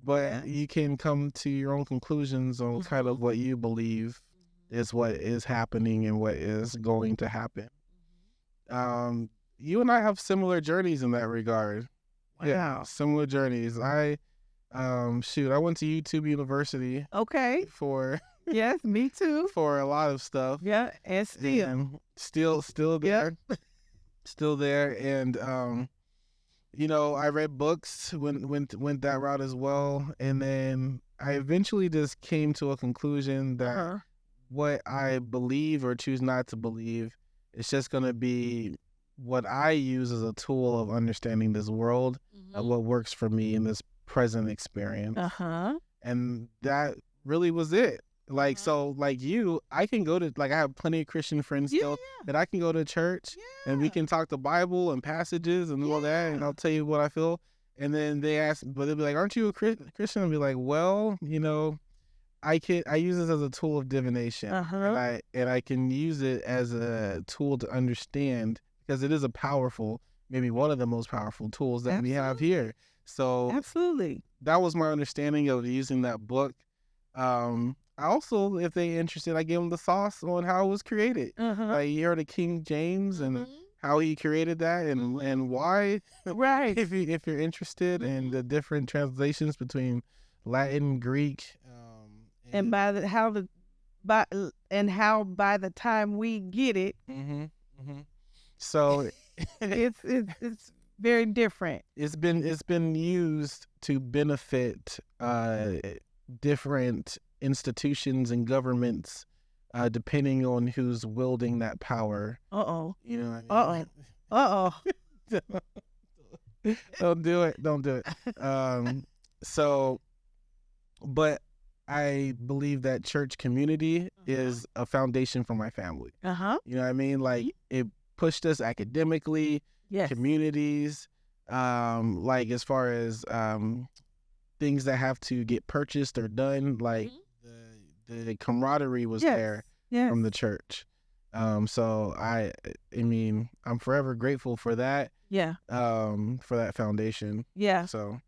But you can come to your own conclusions on kind of what you believe is what is happening and what is going to happen. You and I have similar journeys in that regard. Wow. Yeah, similar journeys. I went to YouTube University. Okay. For yes, me too. For a lot of stuff. Yeah, and still there. Yep. Still there, and I read books, went that route as well, and then I eventually just came to a conclusion that what I believe or choose not to believe is just going to be what I use as a tool of understanding this world, what works for me in this present experience. And that really was it. So you, I can go to, I have plenty of Christian friends still that I can go to church and we can talk the Bible and passages and all that, and I'll tell you what I feel. And then they ask, but they'll be like, aren't you a Christian? I'll be like, well, I use this as a tool of divination, and I can use it as a tool to understand, because it is a powerful, maybe one of the most powerful tools that we have here. So absolutely, that was my understanding of using that book. I also, if they're interested, I gave them the sauce on how it was created. You heard of King James and how he created that and why. Right. If you're interested in the different translations between Latin, Greek, and by the time we get it, so it's very different. It's been used to benefit different institutions and governments, depending on who's wielding that power. You know what I mean? Don't do it. But I believe that church community is a foundation for my family. You know what I mean? It pushed us academically, communities, as far as things that have to get purchased or done, the camaraderie was there from the church. So I mean, I'm forever grateful for that. For that foundation. So,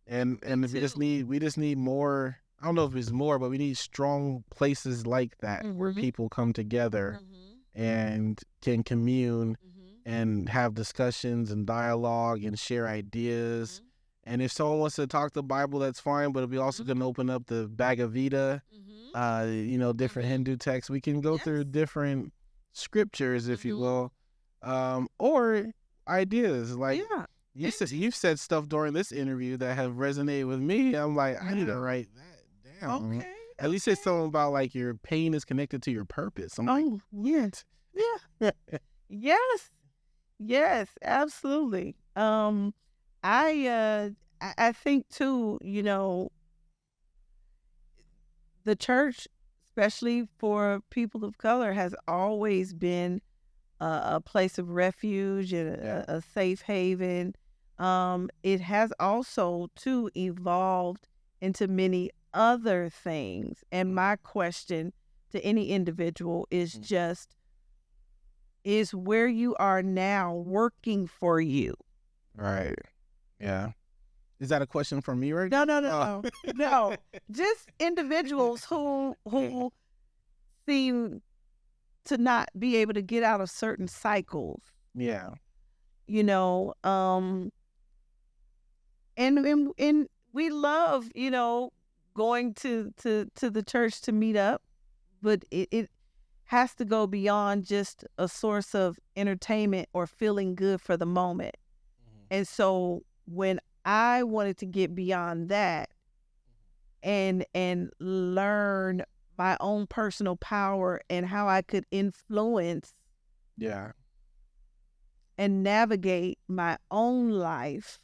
and we just need more. I don't know if it's more, but we need strong places like that where people come together and can commune and have discussions and dialogue and share ideas. And if someone wants to talk the Bible, that's fine, but we also can open up the Bhagavad Gita, different Hindu texts. We can go through different scriptures, if you will, or ideas. You've said stuff during this interview that have resonated with me. I'm like, I need to write that down. At least it's something about your pain is connected to your purpose. I'm like, what? Yes. Yes, absolutely. I think too, the church, especially for people of color, has always been a place of refuge and Yeah. a safe haven. It has also too evolved into many other things. And my question to any individual is Mm. just, is where you are now working for you? Right. Yeah. Is that a question for me right No, now? no, no, no, no. Just individuals who seem to not be able to get out of certain cycles. Yeah. You know, and we love, going to the church to meet up, but it has to go beyond just a source of entertainment or feeling good for the moment. And so when I wanted to get beyond that and learn my own personal power and how I could influence Yeah. and navigate my own life,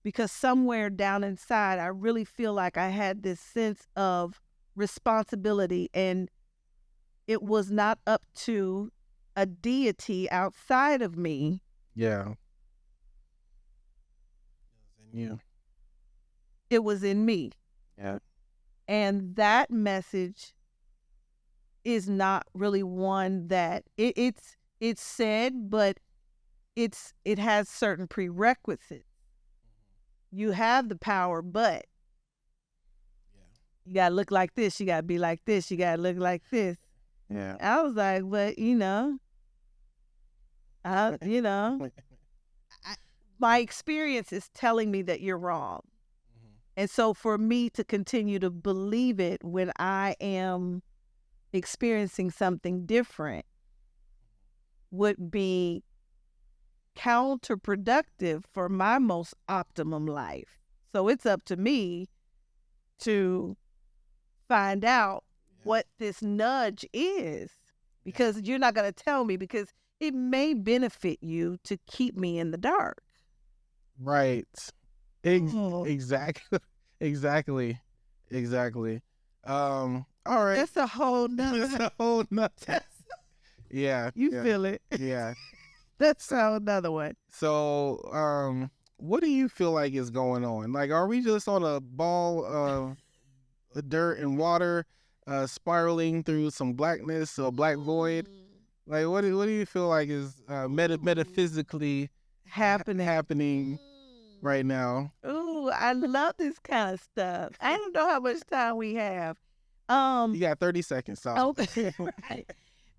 because somewhere down inside I really feel like I had this sense of responsibility, and it was not up to a deity outside of me. Yeah. And you. It was in me. Yeah. And that message is not really one that it's said, but it has certain prerequisites. You have the power, but you gotta look like this, you gotta be like this, you gotta look like this. Yeah. I was like, but I, my experience is telling me that you're wrong. And so for me to continue to believe it when I am experiencing something different would be counterproductive for my most optimum life. So it's up to me to find out what this nudge is, because you're not going to tell me, because it may benefit you to keep me in the dark. Right. Oh. Exactly. Exactly. Exactly. All right. That's a whole That's nother. a whole nother. Yeah. You Yeah. feel it. Yeah. That's a whole nother one. So, what do you feel like is going on? Like, are we just on a ball of dirt and water, spiraling through some blackness or black void? Like, what do you feel like is metaphysically happening right now? Ooh, I love this kind of stuff. I don't know how much time we have. You got 30 seconds. So. Okay, right.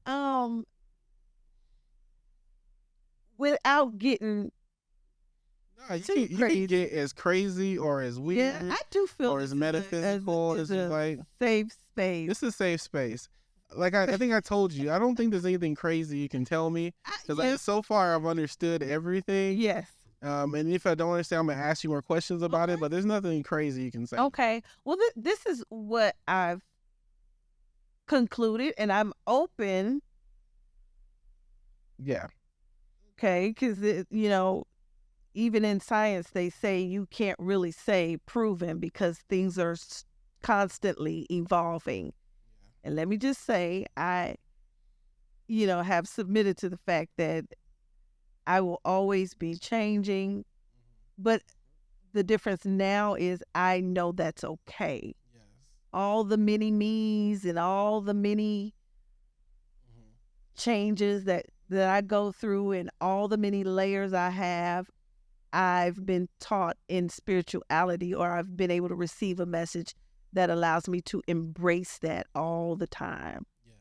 Um, without getting No, too you can crazy. get as crazy or as weird Yeah, I do feel or as this is metaphysical as you like. safe space. It's a safe space. Like I think I told you, I don't think there's anything crazy you can tell me because so far I've understood everything. Yes. And if I don't understand, I'm gonna ask you more questions about it. Okay. But there's nothing crazy you can say. Okay. Well, this is what I've concluded, and I'm open. Yeah. Okay, because even in science, they say you can't really say proven because things are constantly evolving. And let me just say, I, have submitted to the fact that I will always be changing. But the difference now is I know that's okay. Yes. All the mini me's and all the many changes that I go through and all the many layers I have, I've been taught in spirituality, or I've been able to receive a message that allows me to embrace that all the time. Yes.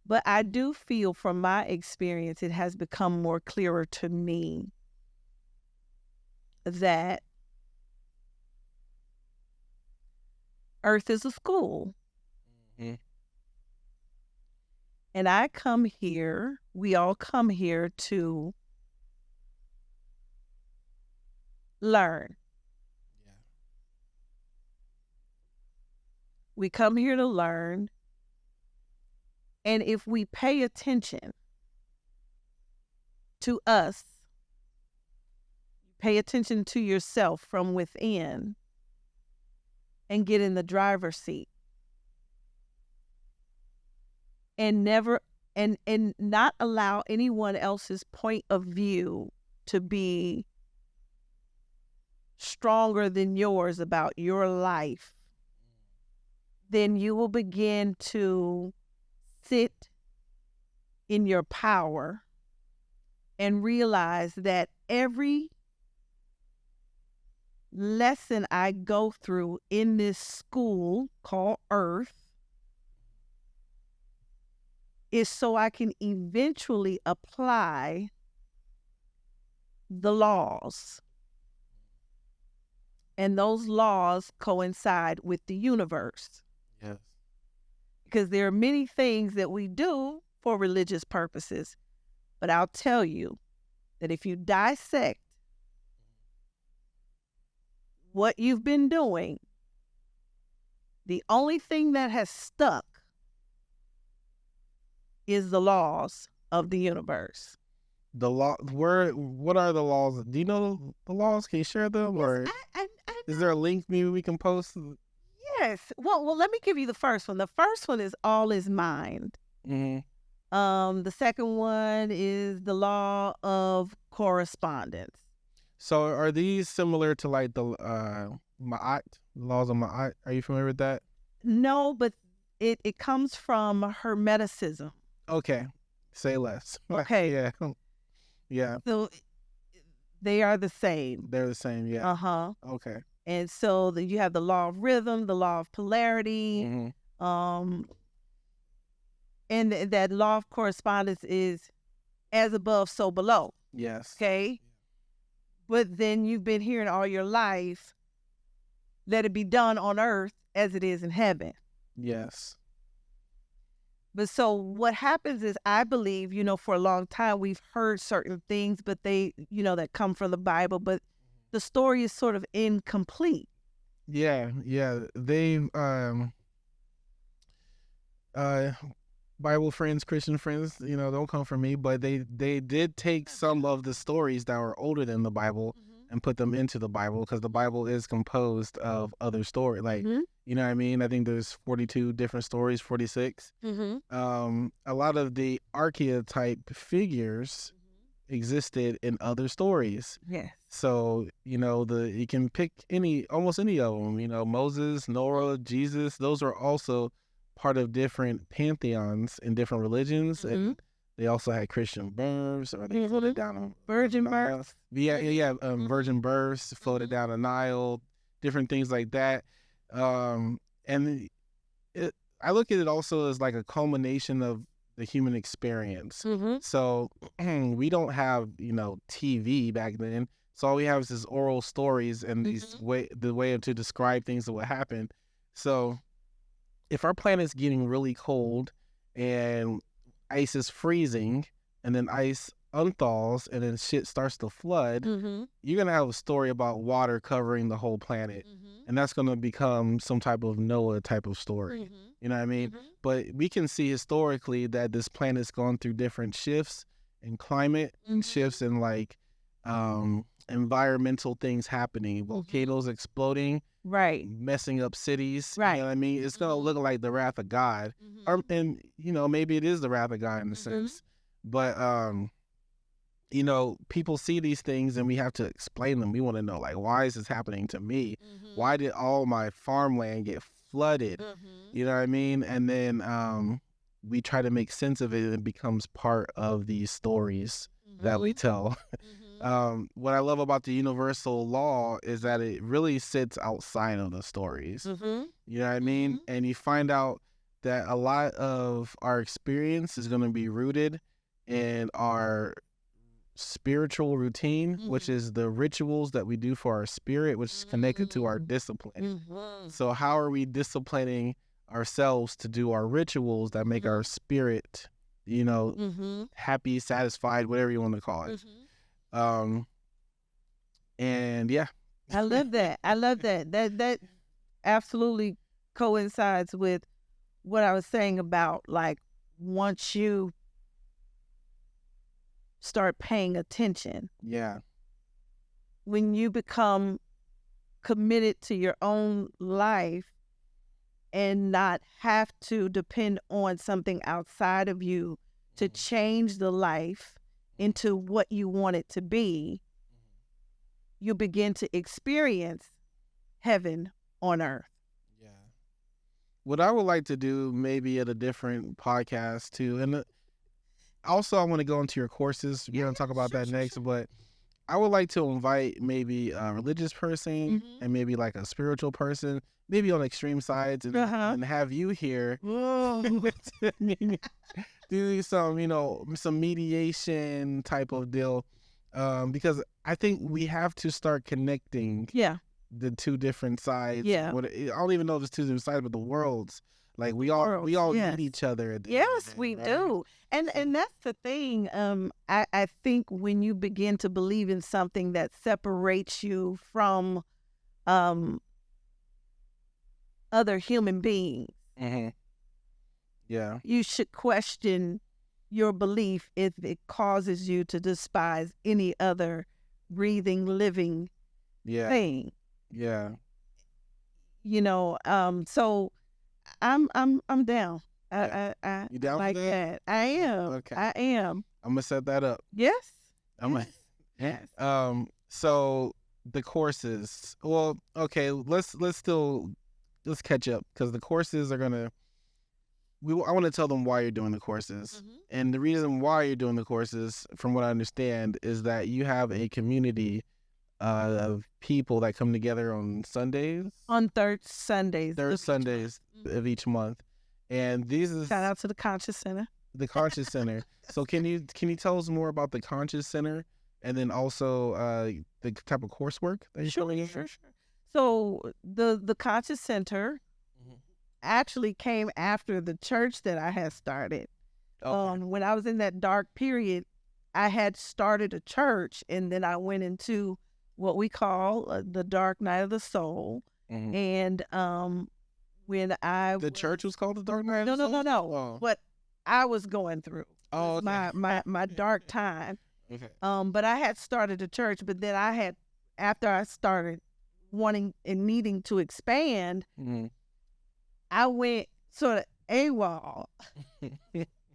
But I do feel from my experience, it has become more clearer to me that Earth is a school. Mm-hmm. And I come here, we all come here to learn. Yeah. We come here to learn. And if we pay attention, to us. Pay attention to yourself from within and get in the driver's seat. And never and not allow anyone else's point of view to be stronger than yours about your life. Then you will begin to sit in your power and realize that every lesson I go through in this school called Earth is so I can eventually apply the laws. And those laws coincide with the universe. Yes. Because there are many things that we do for religious purposes. But I'll tell you that if you dissect what you've been doing, the only thing that has stuck is the laws of the universe. The law. What are the laws? Do you know the laws? Can you share them, Yes, or is there a link maybe we can post? Yes. Well, let me give you the first one. The first one is all is mind. Mm-hmm. The second one is the law of correspondence. So are these similar to like the Ma'at, laws of Ma'at? Are you familiar with that? No, but it comes from Hermeticism. Okay. Say less. Okay. Yeah. Yeah. So they are the same. They're the same. Yeah. Uh-huh. Okay. And so you have the law of rhythm, the law of polarity, Mm-hmm. and that law of correspondence is as above, so below. Yes. Okay? But then you've been hearing all your life, let it be done on earth as it is in heaven. Yes. But so what happens is, I believe, for a long time we've heard certain things, but they, that come from the Bible, but the story is sort of incomplete. Yeah. Yeah. They Bible friends, Christian friends, don't come from me, but they did take some of the stories that were older than the Bible and put them into the Bible, because the Bible is composed of other stories. Like, you know what I mean? I think there's 42 different stories, 46. A lot of the archetype figures existed in other stories. Yes. So, you can pick almost any of them, Moses, Noah, Jesus, those are also part of different pantheons in different religions. And they also had Christian births, or they floated down virgin births. Virgin births floated down the Nile, different things like that. And I look at it also as like a culmination of the human experience. So we don't have, TV back then. So all we have is this oral stories and the way to describe things that would happen. So if our planet's getting really cold and ice is freezing, and then ice unthaws and then shit starts to flood, you're going to have a story about water covering the whole planet. And that's going to become some type of Noah type of story. You know what I mean? But we can see historically that this planet's gone through different shifts in climate, and shifts in like environmental things happening, volcanoes exploding, right, messing up cities. Right. You know what I mean? It's going to look like the wrath of God. And, maybe it is the wrath of God in a sense. But, people see these things and we have to explain them. We want to know, like, why is this happening to me? Why did all my farmland get flooded? You know what I mean? And then we try to make sense of it, and it becomes part of these stories that we tell. What I love about the universal law is that it really sits outside of the stories. You know what I mean? And you find out that a lot of our experience is going to be rooted in our spiritual routine, which is the rituals that we do for our spirit, which is connected to our discipline. So how are we disciplining ourselves to do our rituals that make our spirit, happy, satisfied, whatever you want to call it? And yeah. I love that. That absolutely coincides with what I was saying about, like, once you start paying attention. Yeah. When you become committed to your own life and not have to depend on something outside of you to change the life into what you want it to be, you begin to experience heaven on earth. Yeah. What I would like to do maybe at a different podcast too, and also I want to go into your courses. We're going to talk about that next, but I would like to invite maybe a religious person and maybe like a spiritual person, maybe on extreme sides, and have you here do some mediation type of deal, because I think we have to start connecting the two different sides. I don't even know if it's two different sides, but the worlds. Like we all need each other. Yes, we do. And that's the thing. I think when you begin to believe in something that separates you from other human beings, you should question your belief if it causes you to despise any other breathing, living thing. Yeah. So I'm down. You down like for that? I am. Okay. I am. I'm gonna set that up. Yes. Yes. So the courses. Well, okay. Let's catch up, because the courses are gonna. I want to tell them why you're doing the courses, and the reason why you're doing the courses, from what I understand, is that you have a community of people that come together on Sundays. On third Sundays of each month, and these is shout out to the Conscious Center. The Conscious Center. So can you tell us more about the Conscious Center, and then also the type of coursework that you're showing in? Sure. So the Conscious Center actually came after the church that I had started. Okay. When I was in that dark period, I had started a church, and then I went into what we call the dark night of the soul. And when the church was called the dark night of the soul? No. Oh. What I was going through. Oh, okay. my dark time. Okay. But I had started a church, but then after I started wanting and needing to expand, I went sort of AWOL,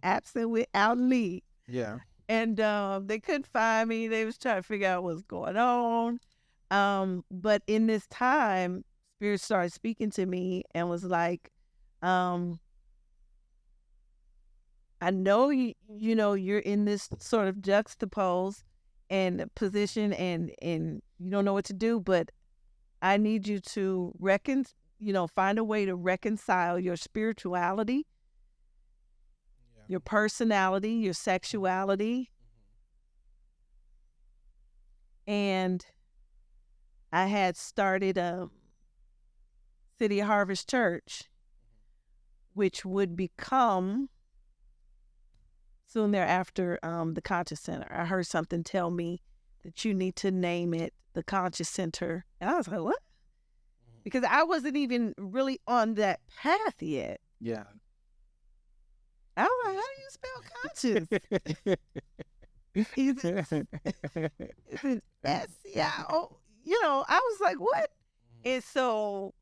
absent without leave. Yeah. And they couldn't find me. They was trying to figure out what's going on. But in this time, Spirit started speaking to me and was like, I know you're in this sort of juxtaposed and position, and you don't know what to do, but I need you to find a way to reconcile your spirituality, your personality, your sexuality. And I had started a City Harvest Church, which would become soon thereafter the Conscious Center. I heard something tell me that you need to name it the Conscious Center. And I was like, what? Because I wasn't even really on that path yet. Yeah. I was like, how do you spell conscious? Is it S-C-I-O? I was like, what? And so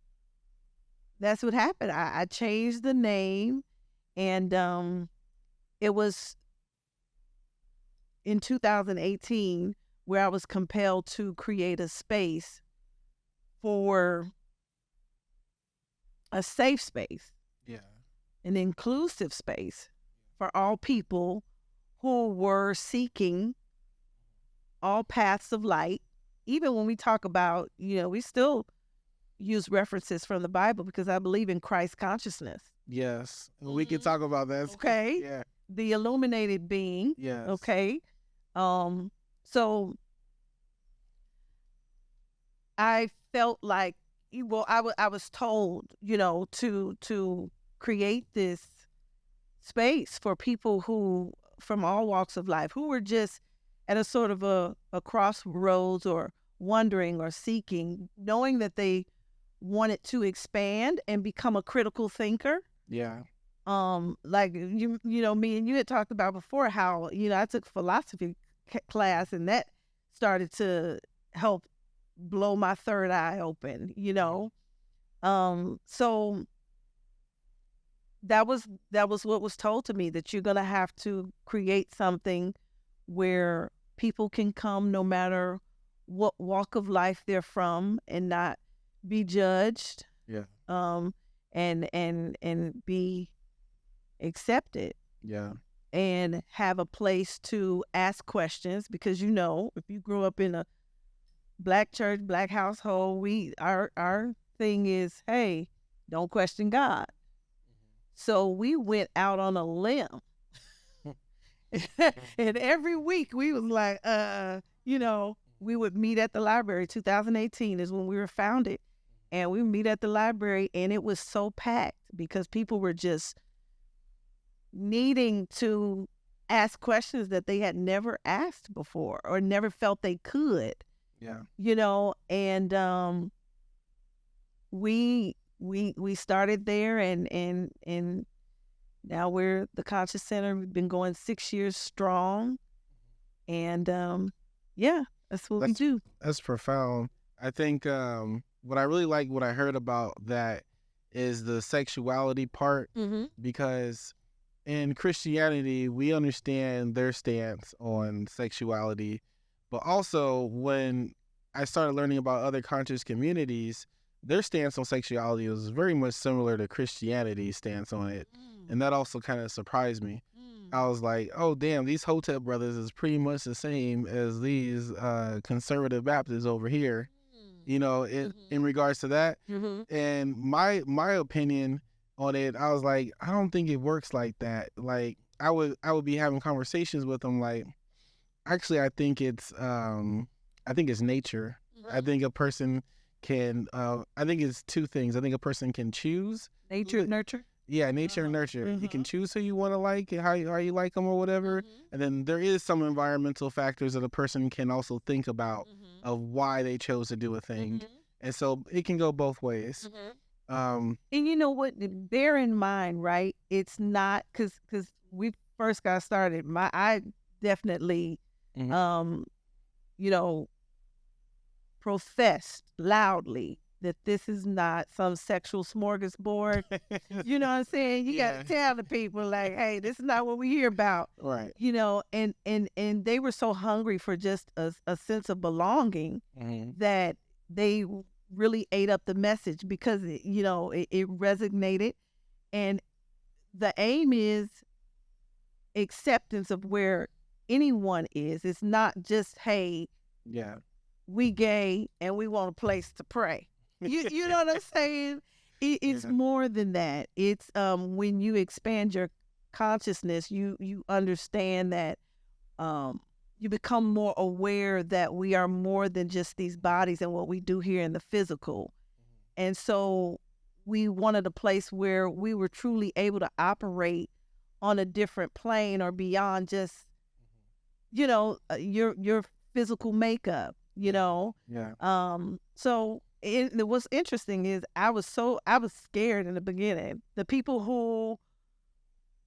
that's what happened. I changed the name, and it was in 2018 where I was compelled to create a space for a safe space, an inclusive space for all people who were seeking all paths of light. Even when we talk about, we still use references from the Bible because I believe in Christ consciousness. Yes. We can talk about that. Okay. Yeah. The illuminated being. Yes. Okay. So I felt like, I was told, to create this space for people who, from all walks of life, who were just at a sort of a crossroads, or wondering or seeking, knowing that they wanted to expand and become a critical thinker. Yeah. Like me and you had talked about before how, I took philosophy class, and that started to help blow my third eye open, So that was what was told to me, that you're going to have to create something where people can come no matter what walk of life they're from and not be judged. Yeah. And be accepted. Yeah. And have a place to ask questions, because if you grew up in a Black church, Black household, our thing is, hey, don't question God. So we went out on a limb. And every week we was like, we would meet at the library. 2018 is when we were founded. And we would meet at the library, and it was so packed because people were just needing to ask questions that they had never asked before or never felt they could. Yeah. And we started there, and now we're the Conscious Center. We've been going 6 years strong, and that's what we do. That's profound. I think what I really like, what I heard about that, is the sexuality part, because in Christianity we understand their stance on sexuality, but also when I started learning about other conscious communities, their stance on sexuality was very much similar to Christianity's stance on it. And that also kind of surprised me. I was like, oh, damn, these Hotep brothers is pretty much the same as these conservative Baptists over here, in regards to that. And my opinion on it, I was like, I don't think it works like that. Like, I would be having conversations with them like, actually, I think it's nature. I think a person can, I think it's two things. I think a person can choose. Nature and nurture? Yeah, nature and nurture. You can choose who you want to like and how you like them or whatever. And then there is some environmental factors that a person can also think about of why they chose to do a thing. And so it can go both ways. And you know what? Bear in mind, right? It's not, because we first got started. I definitely, professed loudly that this is not some sexual smorgasbord. You know what I'm saying? You got to tell the people, like, hey, this is not what we hear about. Right. And they were so hungry for just a sense of belonging that they really ate up the message, because it resonated. And the aim is acceptance of where anyone is. It's not just, hey, we gay and we want a place to pray. You know what I'm saying? It's more than that. It's when you expand your consciousness, you understand that you become more aware that we are more than just these bodies and what we do here in the physical. And so we wanted a place where we were truly able to operate on a different plane or beyond just, your physical makeup, Yeah. So what's interesting is I was scared in the beginning. The people who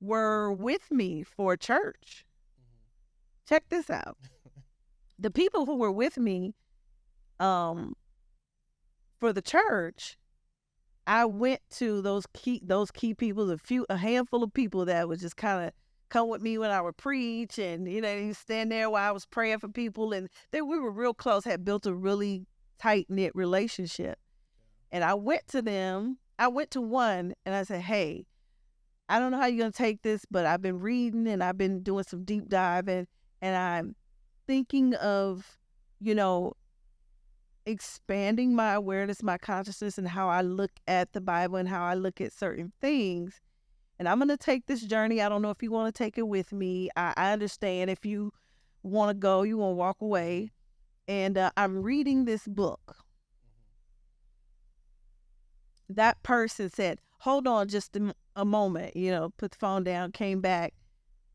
were with me for church, check this out. The people who were with me for the church, I went to those key people, a handful of people that would just kind of come with me when I would preach, and you stand there while I was praying for people, and we were real close, had built a really tight-knit relationship. And I went to them. I went to one and I said, hey, I don't know how you're going to take this, but I've been reading and I've been doing some deep dive, and I'm thinking of, expanding my awareness, my consciousness, and how I look at the Bible and how I look at certain things. And I'm going to take this journey. I don't know if you want to take it with me. I understand if you want to go, you want to walk away. And I'm reading this book. That person said, hold on just a moment, put the phone down, came back.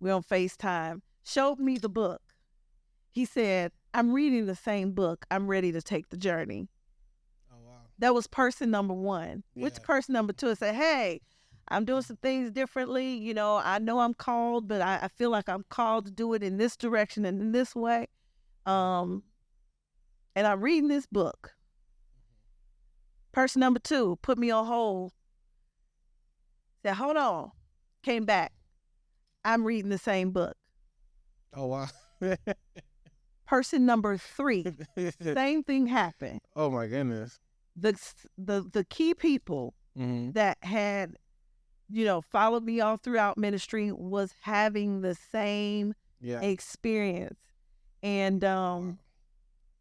We're on FaceTime, showed me the book. He said, I'm reading the same book. I'm ready to take the journey. Oh, wow. That was person number one. Yeah. Which person number two said, hey, I'm doing some things differently. You know I'm called, but I feel like I'm called to do it in this direction and in this way. And I'm reading this book. Person number 2 put me on hold. Said, hold on. Came back. I'm reading the same book. Oh, wow. Person number 3, same thing happened. Oh, my goodness. The key people that had, followed me all throughout ministry was having the same experience. And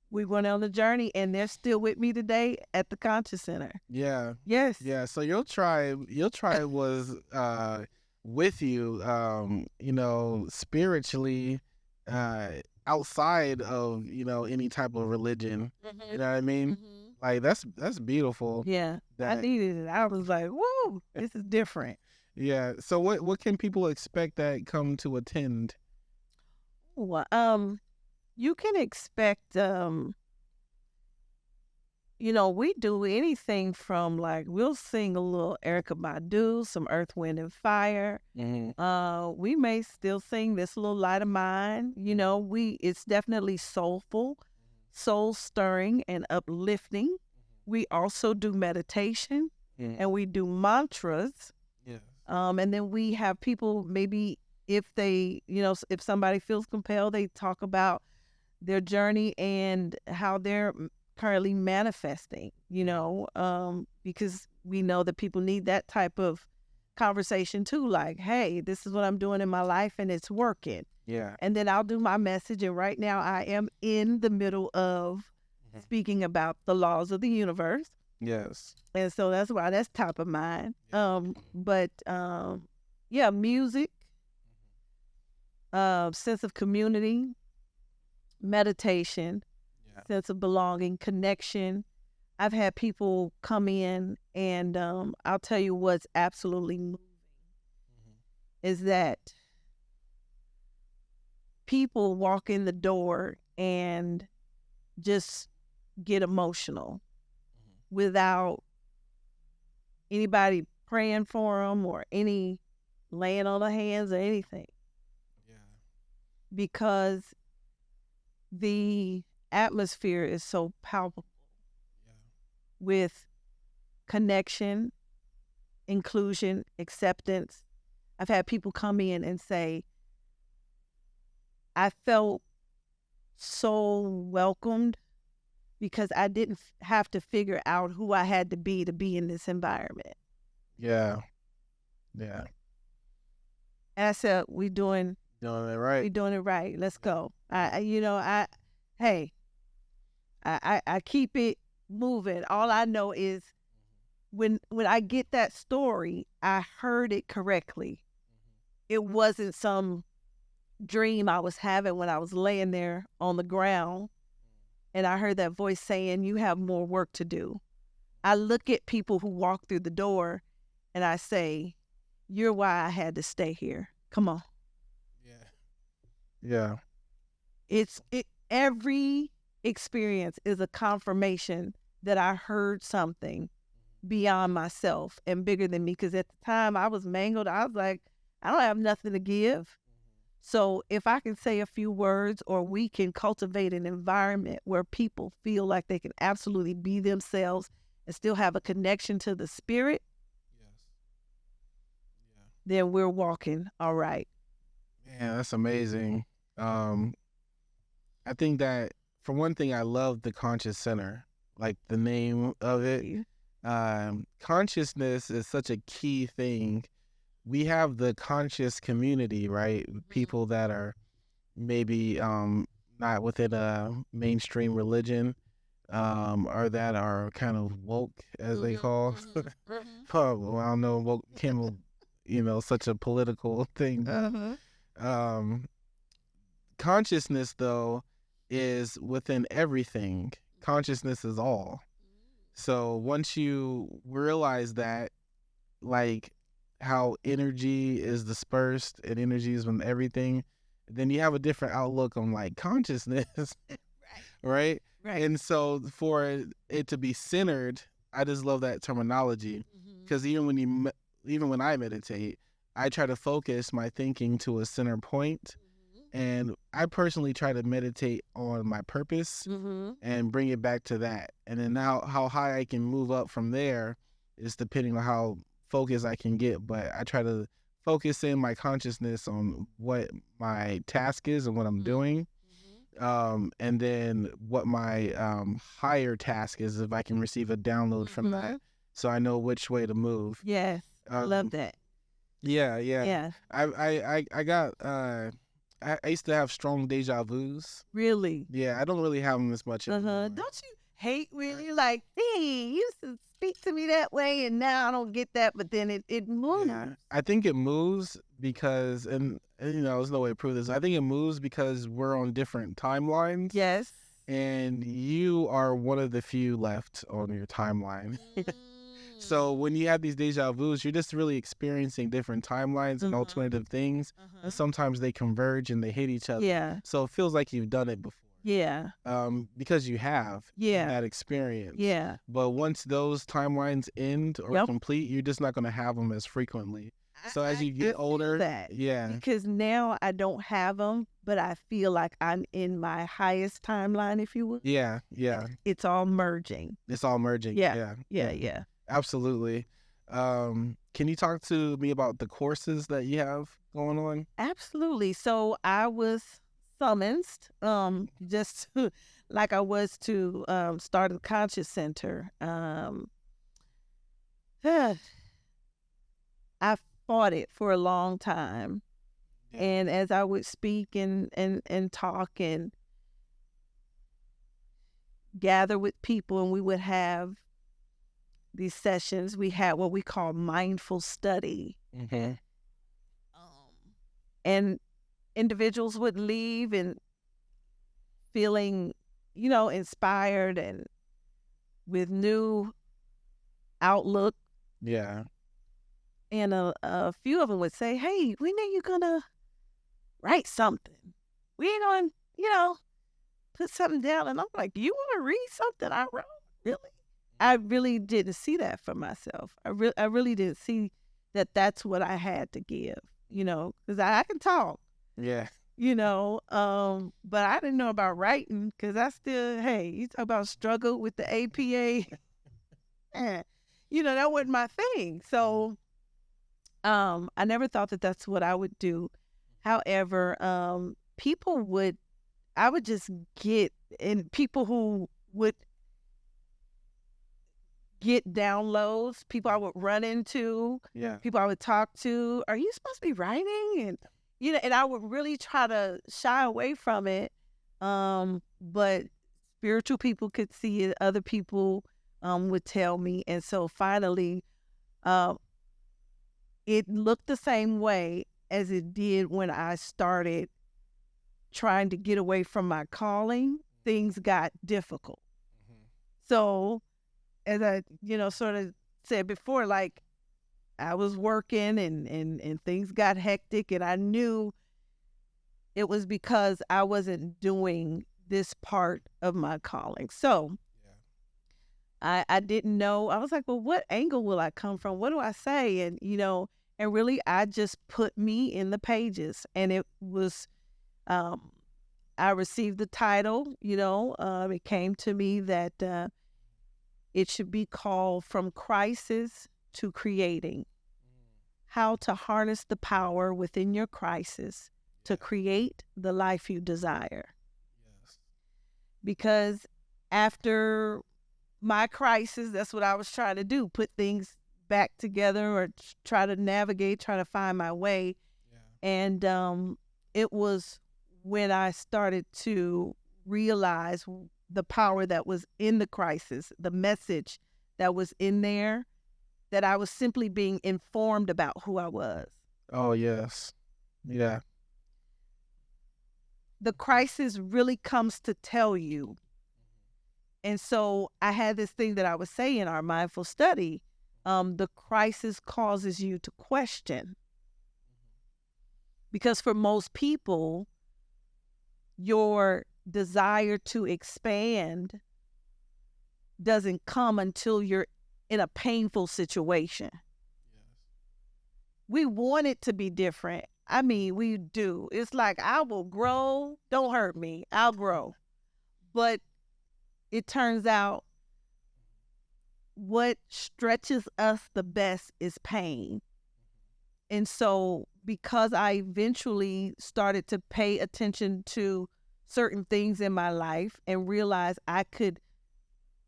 we went on the journey, and they're still with me today at the Conscious Center. Yeah. Yes. Yeah. So your tribe was with you, spiritually, outside of, any type of religion. Mm-hmm. You know what I mean? Mm-hmm. Like that's beautiful. Yeah. I needed it. I was like, whoa, this is different. Yeah. So what can people expect that come to attend? Well, you can expect, we do anything from, like, we'll sing a little Erykah Badu, some Earth, Wind, and Fire. Mm-hmm. We may still sing This Little Light of Mine. It's definitely soulful, soul stirring, and uplifting. We also do meditation, and we do mantras. Yeah. And then we have people, maybe if they, if somebody feels compelled, they talk about their journey and how they're currently manifesting, because we know that people need that type of conversation too. Like, hey, this is what I'm doing in my life and it's working. Yeah. And then I'll do my message. And right now I am in the middle of speaking about the laws of the universe. Yes. And so that's why that's top of mind. Music, sense of community, meditation, sense of belonging, connection. I've had people come in, and I'll tell you what's absolutely moving is that people walk in the door and just get emotional without anybody praying for them or any laying on their hands or anything. Yeah. Because the atmosphere is so palpable with connection, inclusion, acceptance. I've had people come in and say, I felt so welcomed because I didn't have to figure out who I had to be in this environment. Yeah. Yeah. And I said, we're doing it right. We're doing it right. Let's go. I keep it moving. All I know is when I get that story, I heard it correctly. It wasn't some dream I was having when I was laying there on the ground and I heard that voice saying, you have more work to do. I look at people who walk through the door and I say, you're why I had to stay here. Come on. Yeah. Every experience is a confirmation that I heard something beyond myself and bigger than me. Because at the time I was mangled. I was like, I don't have nothing to give. So if I can say a few words, or we can cultivate an environment where people feel like they can absolutely be themselves and still have a connection to the spirit, then we're walking all right. Man, that's amazing. I think that, for one thing, I love the Conscious Center, like the name of it. Consciousness is such a key thing. We have the conscious community, right? People that are maybe not within a mainstream religion, or that are kind of woke, as they call. Well, I don't know, woke became, such a political thing. Consciousness, though, is within everything. Consciousness is all. So once you realize that, like, how energy is dispersed and energy is from everything, then you have a different outlook on, like, consciousness. Right? And so for it to be centered, I just love that terminology, because even when you even when I meditate, I try to focus my thinking to a center point. And I personally try to meditate on my purpose and bring it back to that. And then how high I can move up from there is depending on how focused I can get. But I try to focus in my consciousness on what my task is and what I'm doing. And then what my higher task is, if I can receive a download from that, so I know which way to move. Yes, love that. Yeah. Yeah. I got I used to have strong deja vus. Really? Yeah, I don't really have them as much anymore. Don't you hate when you're like, hey, you used to speak to me that way, and now I don't get that, but then it moves. Yeah. I think it moves because, and there's no way to prove this. I think it moves because we're on different timelines. Yes. And you are one of the few left on your timeline. So when you have these deja vus, you're just really experiencing different timelines and alternative things. And sometimes they converge and they hit each other. Yeah. So it feels like you've done it before. Yeah. Because you have that experience. Yeah. But once those timelines end or complete, you're just not going to have them as frequently. So as you get older, because now I don't have them, but I feel like I'm in my highest timeline, if you will. Yeah. It's all merging. It's all merging. Yeah. Absolutely. Can you talk to me about the courses that you have going on? Absolutely. So I was summoned, just like I was to start a conscious center. I fought it for a long time. Yeah. And as I would speak and talk and gather with people, and we would have these sessions, we had what we call mindful study. And individuals would leave and feeling, inspired and with new outlook. Yeah. And a few of them would say, hey, when are you going to write something? We ain't going to, put something down. And I'm like, you want to read something I wrote? Really? I really didn't see that for myself. I really didn't see that that's what I had to give, because I can talk. Yeah. But I didn't know about writing, because I still, you talk about struggle with the APA. That wasn't my thing. So I never thought that that's what I would do. However, I would just get, and people who would get downloads, people I would run into, people I would talk to, are you supposed to be writing? And, and I would really try to shy away from it. But spiritual people could see it. Other people would tell me. And so finally, it looked the same way as it did when I started trying to get away from my calling. Things got difficult. So as I, sort of said before, like I was working and things got hectic, and I knew it was because I wasn't doing this part of my calling. So I didn't know. I was like, well, what angle will I come from? What do I say? And, and really I just put me in the pages, and it was, I received the title, it came to me that it should be called From Crisis to Creating. How to harness the power within your crisis to create the life you desire. Yes. Because after my crisis, that's what I was trying to do, put things back together or try to navigate, try to find my way. Yeah. And it was when I started to realize the power that was in the crisis, the message that was in there, that I was simply being informed about who I was. Oh, yes. Yeah. The crisis really comes to tell you. And so I had this thing that I would say in our mindful study, the crisis causes you to question. Because for most people, your desire to expand doesn't come until you're in a painful situation. Yes. we want it to be different. I mean, we do. It's like, I will grow. Don't hurt me. I'll grow. But it turns out what stretches us the best is pain. And so because I eventually started to pay attention to certain things in my life and realize I could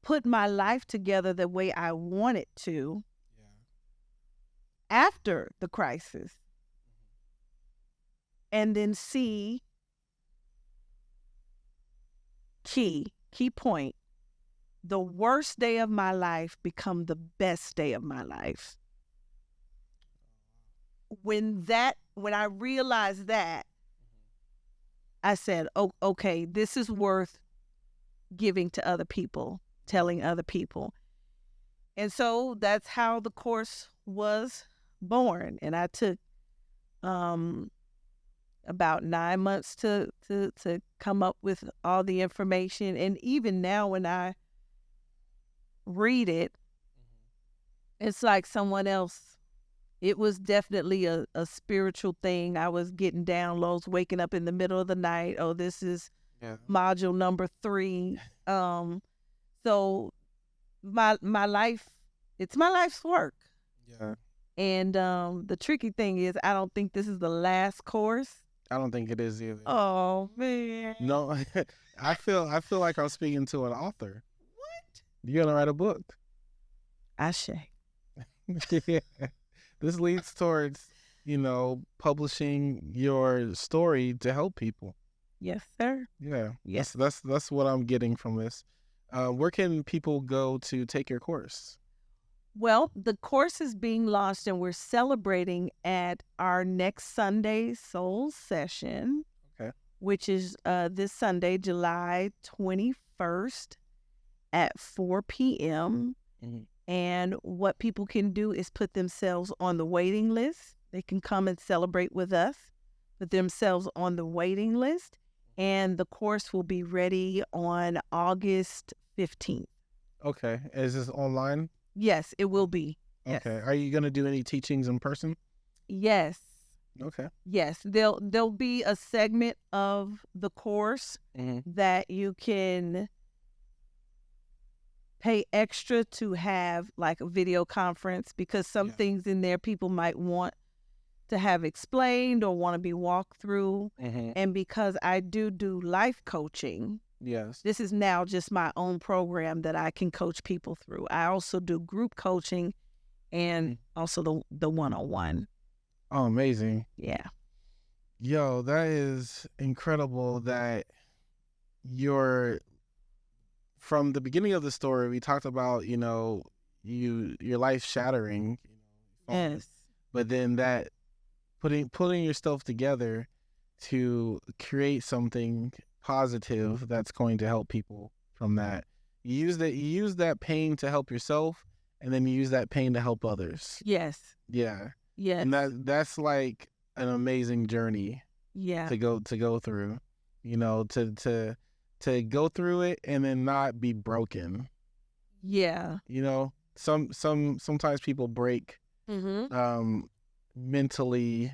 put my life together the way I wanted to after the crisis, and then see key point, the worst day of my life become the best day of my life. When I realized that, I said, oh, okay, this is worth giving to other people, telling other people. And so that's how the course was born. And I took about 9 months to come up with all the information. And even now when I read it, it's like someone else. It was definitely a spiritual thing. I was getting downloads, waking up in the middle of the night. Oh, this is module number 3. So my life, it's my life's work. Yeah. And the tricky thing is, I don't think this is the last course. I don't think it is either. Oh man. No, I feel like I'm speaking to an author. What? You're gonna write a book. Ashe. Yeah. This leads towards, publishing your story to help people. Yes, sir. Yeah. Yes. That's what I'm getting from this. Where can people go to take your course? Well, the course is being launched and we're celebrating at our next Sunday Soul Session, which is this Sunday, July 21st at 4 p.m. Mm-hmm. And what people can do is put themselves on the waiting list. They can come and celebrate with us, put themselves on the waiting list, and the course will be ready on August 15th. Okay. Is this online? Yes, it will be. Yes. Okay. Are you going to do any teachings in person? Yes. Okay. Yes. There'll be a segment of the course that you can pay extra to have, like a video conference, because some things in there people might want to have explained or want to be walked through. And because I do life coaching, this is now just my own program that I can coach people through. I also do group coaching and also the one-on-one. Oh, amazing. Yeah. Yo, that is incredible that you're, from the beginning of the story, we talked about, your life shattering. Yes. But then that putting yourself together to create something positive that's going to help people from that. You use that pain to help yourself, and then you use that pain to help others. Yes. Yeah. Yes. And that's like an amazing journey. Yeah. To go through, to go through it and then not be broken. Yeah. Sometimes people break mentally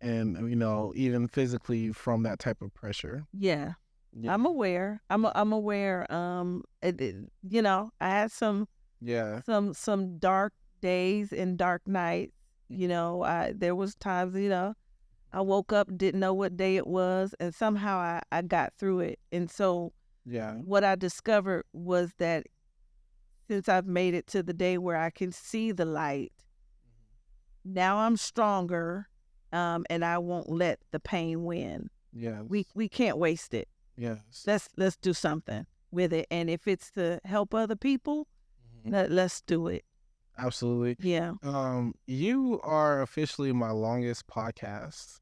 and even physically from that type of pressure. Yeah. I'm aware. I'm aware. I had some dark days and dark nights. There was times, I woke up, didn't know what day it was, and somehow I got through it. And so what I discovered was that since I've made it to the day where I can see the light, now I'm stronger, and I won't let the pain win. Yeah. We can't waste it. Yes. Let's do something with it. And if it's to help other people, let's do it. Absolutely. Yeah. You are officially my longest podcast.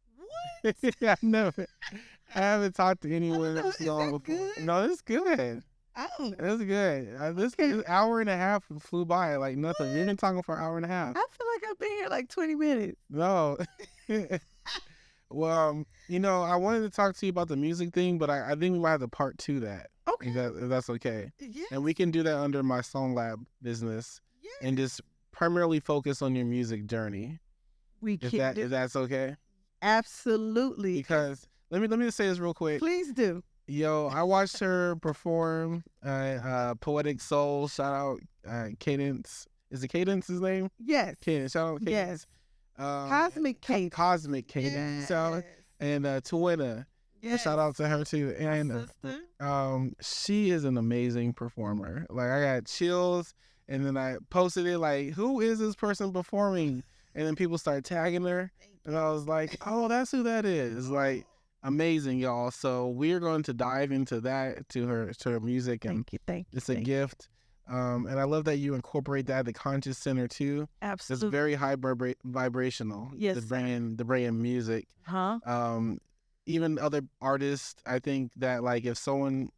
What? Yeah, I haven't talked to anyone else long before. Good? No, it's good. Oh. It's good. This hour and a half flew by like nothing. You've been talking for an hour and a half. I feel like I've been here like 20 minutes. No. Well, I wanted to talk to you about the music thing, but I think we might have to part 2 that. Okay. If that's okay. Yeah. And we can do that under my Song Lab business and just primarily focus on your music journey. We can't. If that's okay. Absolutely. Because let me just say this real quick. Please do. Yo, I watched her perform Poetic Soul. Shout out Cadence. Is it Cadence his name? Yes. Cadence. Shout out Cadence. Yes. Cosmic Cadence. Cosmic Cadence. Yes. So, and Tawina. Yes. Shout out to her too. And she is an amazing performer. Like, I got chills, and then I posted it like, who is this person performing? And then people started tagging her, and I was like, oh, that's who that is. Like, amazing, y'all. So we're going to dive into that, to her music, and thank you. It's a gift. And I love that you incorporate that, the conscious center too. Absolutely. It's very high vibrational. Yes. The brand music. Huh? Even other artists, I think that, like, if someone,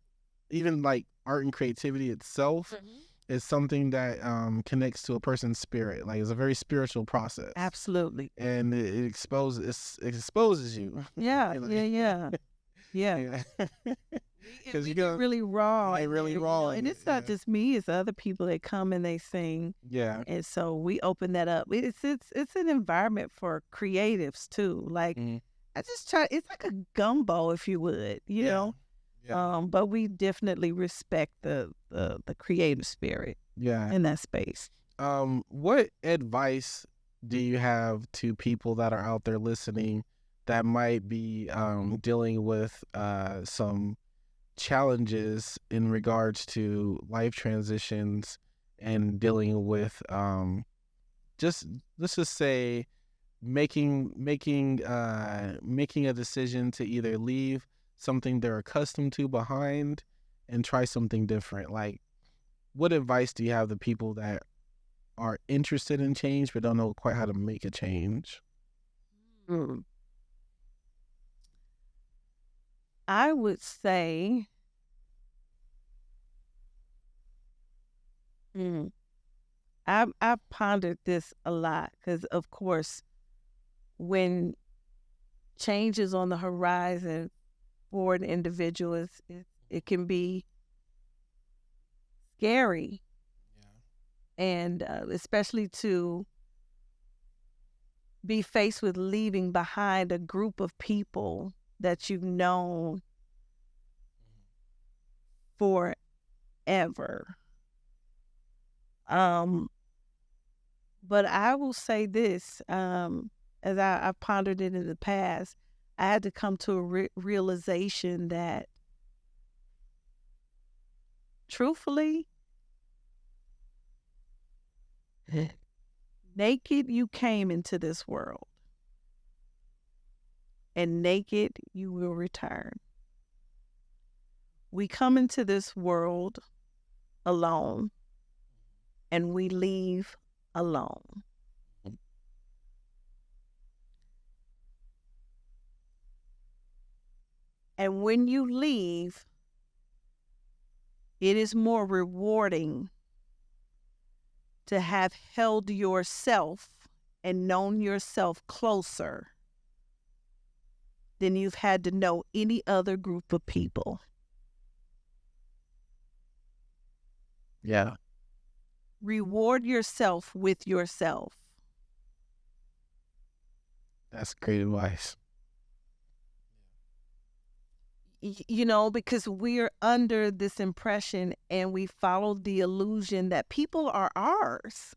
even like art and creativity itself, is something that connects to a person's spirit. Like, it's a very spiritual process. Absolutely. And it exposes you. Yeah. You know? Yeah. Because you get really raw. Really raw. And it's not just me, it's other people that come and they sing. Yeah. And so we open that up. It's an environment for creatives too. Like, I just try, it's like a gumbo, if you would, you know? Yeah. But we definitely respect the creative spirit in that space. What advice do you have to people that are out there listening that might be dealing with some challenges in regards to life transitions and dealing with let's just say making a decision to either leave something they're accustomed to behind and try something different? Like, what advice do you have to people that are interested in change but don't know quite how to make a change? I would say I've pondered this a lot because, of course, when change is on the horizon for an individual, it can be scary. And especially to be faced with leaving behind a group of people that you've known forever. But I will say this, as I've pondered it in the past, I had to come to a realization that, truthfully, naked you came into this world, and naked you will return. We come into this world alone, and we leave alone. And when you leave, it is more rewarding to have held yourself and known yourself closer than you've had to know any other group of people. Yeah. Reward yourself with yourself. That's great advice. You know, because we're under this impression and we follow the illusion that people are ours.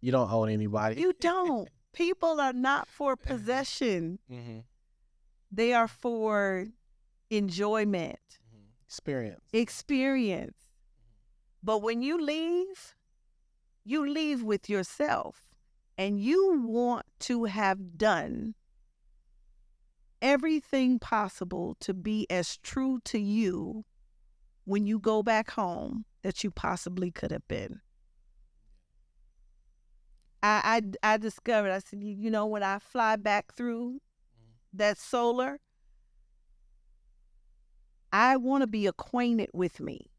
You don't own anybody. You don't. People are not for possession. They are for enjoyment. Experience. But when you leave with yourself, and you want to have done everything possible to be as true to you when you go back home that you possibly could have been. I discovered, I said, you know, when I fly back through that solar, I want to be acquainted with me.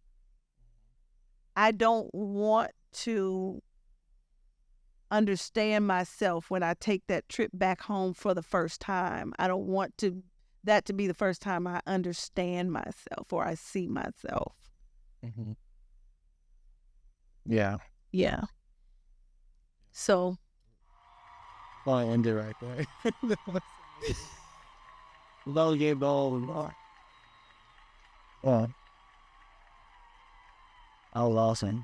I don't want to understand myself when I take that trip back home for the first time. I don't want that to be the first time I understand myself or I see myself. Yeah. So want to end it right there. Low game goal. Yeah. I was awesome.